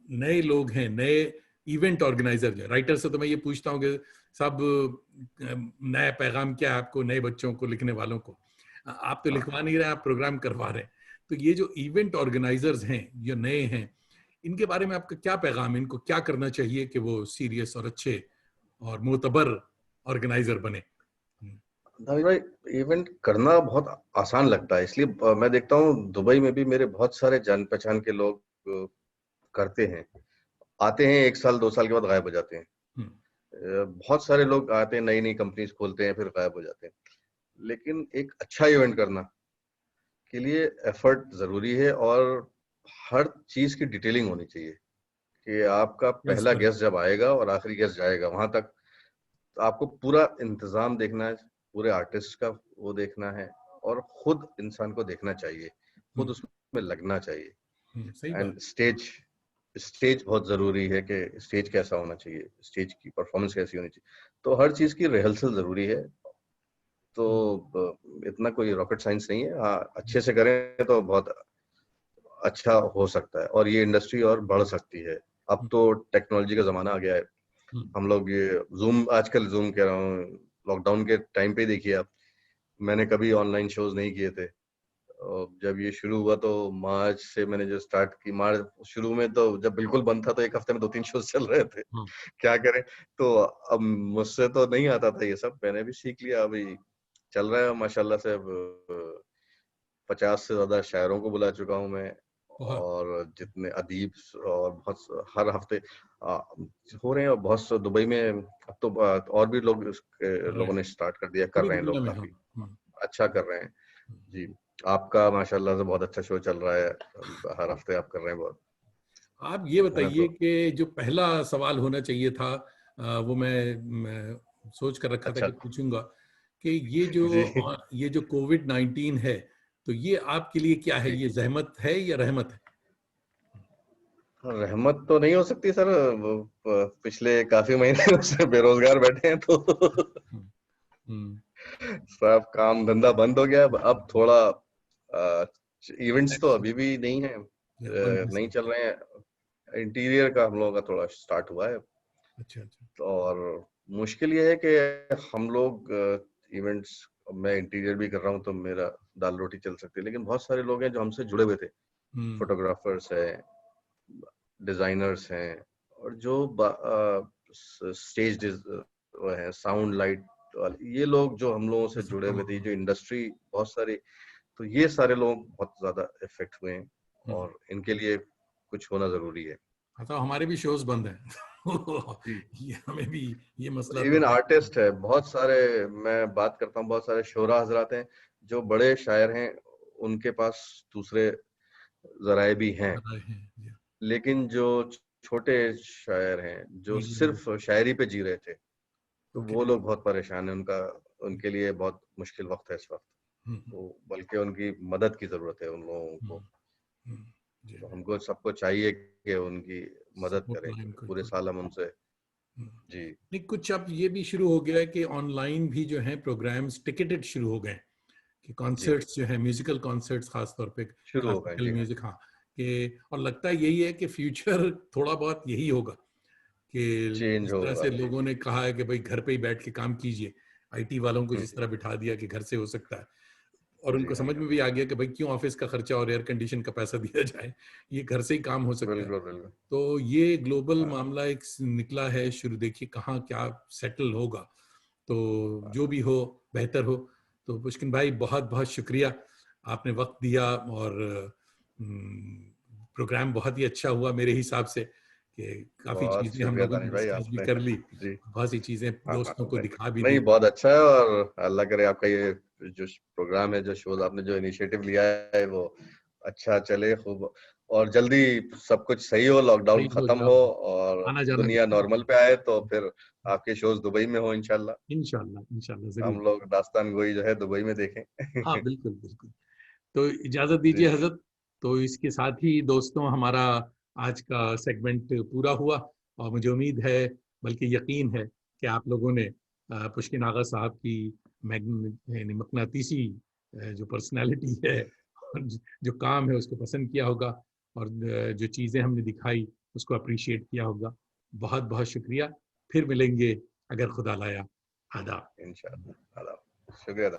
नए लोग हैं, नए इवेंट ऑर्गेनाइजर जो राइटर से, तो मैं ये पूछता हूँ कि सब नया पैगाम क्या है आपको, नए बच्चों को, लिखने वालों को? आप तो लिखवा नहीं रहे, आप प्रोग्राम करवा रहे हैं। तो ये जो इवेंट ऑर्गेनाइजर्स हैं, जो नए हैं, इनके बारे में आपका क्या पैगाम है? इनको क्या करना चाहिए कि वो सीरियस और अच्छे और मोतबर ऑर्गेनाइजर बने? धानी भाई, इवेंट करना बहुत आसान लगता है, इसलिए मैं देखता हूँ दुबई में भी मेरे बहुत सारे जान पहचान के लोग करते हैं, आते हैं 1 साल 2 साल के बाद गायब हो जाते हैं। बहुत सारे लोग आते हैं, नई नई कंपनीज खोलते हैं, फिर गायब हो जाते हैं। लेकिन एक अच्छा इवेंट करना के लिए एफर्ट जरूरी है, और हर चीज की डिटेलिंग होनी चाहिए कि आपका पहला गेस्ट जब आएगा और आखिरी गेस्ट जाएगा वहां तक, तो आपको पूरा इंतजाम देखना है, पूरे आर्टिस्ट का वो देखना है, और खुद इंसान को देखना चाहिए, खुद उसमें लगना चाहिए। सही बात। एंड स्टेज बहुत जरूरी है कि स्टेज कैसा होना चाहिए, स्टेज की परफॉर्मेंस कैसी होनी चाहिए, तो हर चीज की रिहर्सल जरूरी है। तो इतना कोई रॉकेट साइंस नहीं है, हाँ अच्छे से करें तो बहुत अच्छा हो सकता है, और ये इंडस्ट्री और बढ़ सकती है। अब तो टेक्नोलॉजी का जमाना आ गया है, हम लोग ये आजकल जूम कह रहा हूँ, लॉकडाउन के टाइम पे देखिए आप, मैंने कभी ऑनलाइन शोज नहीं किए थे, और जब ये शुरू हुआ तो मार्च से मैंने जो स्टार्ट की, मार्च शुरू में तो जब बिल्कुल बंद था तो एक हफ्ते में 2-3 शोज चल रहे थे। क्या करें, तो अब मुझसे तो नहीं आता था ये सब, मैंने भी सीख लिया, अभी चल रहा है माशाल्लाह से। अब 50 से ज्यादा शायरों को बुला चुका हूँ मैं, और जितने अदीब, और बहुत हर हफ्ते हो रहे हैं, और बहुत दुबई में अब तो और भी लोगों ने स्टार्ट कर दिया, कर रहे हैं लोग, काफी अच्छा कर रहे हैं जी। आपका माशाल्लाह से बहुत अच्छा शो चल रहा है, हर हफ्ते आप कर रहे हैं बहुत। आप ये बताइए तो कि जो पहला सवाल होना चाहिए था, वो मैं सोच कर रखा था अच्छा कि पूछूंगा, कि जी, ये जो कोविड-19 है, तो ये आपके लिए क्या है? जी ये जहमत है या रहमत है? रहमत तो नहीं हो सकती सर, पिछले काफी महीने से बेरोजगार बैठे हैं, तो हम्म, सब काम धंधा बंद हो गया। अब थोड़ा इवेंट्स तो अभी भी नहीं है, नहीं चल रहे हैं। इंटीरियर का हम लोगों का थोड़ा स्टार्ट हुआ है। अच्छा अच्छा। और मुश्किल ये है कि हम लोग इवेंट्स, मैं इंटीरियर भी कर रहा हूँ तो मेरा दाल रोटी चल सकती है, लेकिन बहुत सारे लोग हैं जो हमसे जुड़े हुए थे, फोटोग्राफर्स हैं, डिजाइनर्स हैं, और जो स्टेज है, साउंड लाइट वाले, ये लोग जो हम लोगों से जुड़े हुए थे, जो इंडस्ट्री बहुत सारी, तो ये सारे लोग बहुत ज्यादा इफेक्ट हुए हैं और इनके लिए कुछ होना जरूरी है। हाँ, तो हमारे भी शोज बंद हैं। ये हमें भी ये मसला इवन तो आर्टिस्ट है बहुत सारे, मैं बात करता हूँ, बहुत सारे शोरा हजरात हैं जो बड़े शायर हैं, उनके पास दूसरे जराए भी हैं, लेकिन जो छोटे शायर हैं जो सिर्फ शायरी पे जी रहे थे, तो वो लोग बहुत परेशान हैं। उनके लिए बहुत मुश्किल वक्त है इस वक्त, तो बल्कि उनकी मदद की जरूरत है उन लोगों को। तो हमको सबको चाहिए कि उनकी मदद करें, पूरे साल हम उनसे जी। नहीं, कुछ अब ये भी शुरू हो गया है कि ऑनलाइन भी जो है प्रोग्राम्स टिकेटेड शुरू हो गए कि कॉन्सर्ट्स जो है, म्यूजिकल कॉन्सर्ट्स खास तौर पे, शुरू हो गए म्यूजिक, हाँ, कि और लगता है यही है कि फ्यूचर थोड़ा बहुत यही होगा कि चेंज जिस तरह होगा। से लोगों ने कहा है कि भाई घर पे ही बैठ के काम कीजिए, आईटी वालों को जिस तरह बिठा दिया कि घर से हो सकता है, और उनको समझ में भी आ गया कि भाई क्यों ऑफिस का खर्चा और एयर कंडीशन का पैसा दिया जाए, ये घर से ही काम हो सकता है। बिल्कुल। तो ये ग्लोबल मामला एक निकला है शुरू, देखिए कहाँ क्या सेटल होगा। तो जो भी हो बेहतर हो। तो पुष्किन भाई बहुत बहुत शुक्रिया, आपने वक्त दिया, और प्रोग्राम बहुत ही अच्छा हुआ मेरे हिसाब से कि काफी बहुत चीजें हम शुक्रिया लोगों ने दानिश भाई, डिस्कस भी आपने कर ली, जी। बहुत सी चीजें दोस्तों को दिखा भी नहीं, दी। बहुत अच्छा है, और अल्लाह करे आपका ये जो प्रोग्राम है, जो शोज आपने जो इनिशिएटिव लिया है, वो अच्छा चले खूब, और जल्दी सब कुछ सही हो, लॉकडाउन खत्म हो और आना जाना दुनिया नॉर्मल पे आए, तो फिर आपके शोज दुबई में हो इंशाल्लाह। इंशाल्लाह जरूर। हम लोग दास्तान गोई जो है दुबई में देखें। हाँ बिल्कुल बिल्कुल। तो इजाजत दीजिए जी। हजरत। तो इसके साथ ही दोस्तों हमारा आज का सेगमेंट पूरा हुआ, और मुझे उम्मीद है, बल्कि यकीन है, कि आप लोगों ने पुष्किन आगा साहब की मकनातीसी जो पर्सनालिटी है और जो काम है उसको पसंद किया होगा, और जो चीज़ें हमने दिखाई उसको अप्रिशिएट किया होगा। बहुत बहुत शुक्रिया, फिर मिलेंगे अगर खुदा लाया। आदाब। इंशाल्लाह। शुक्रिया।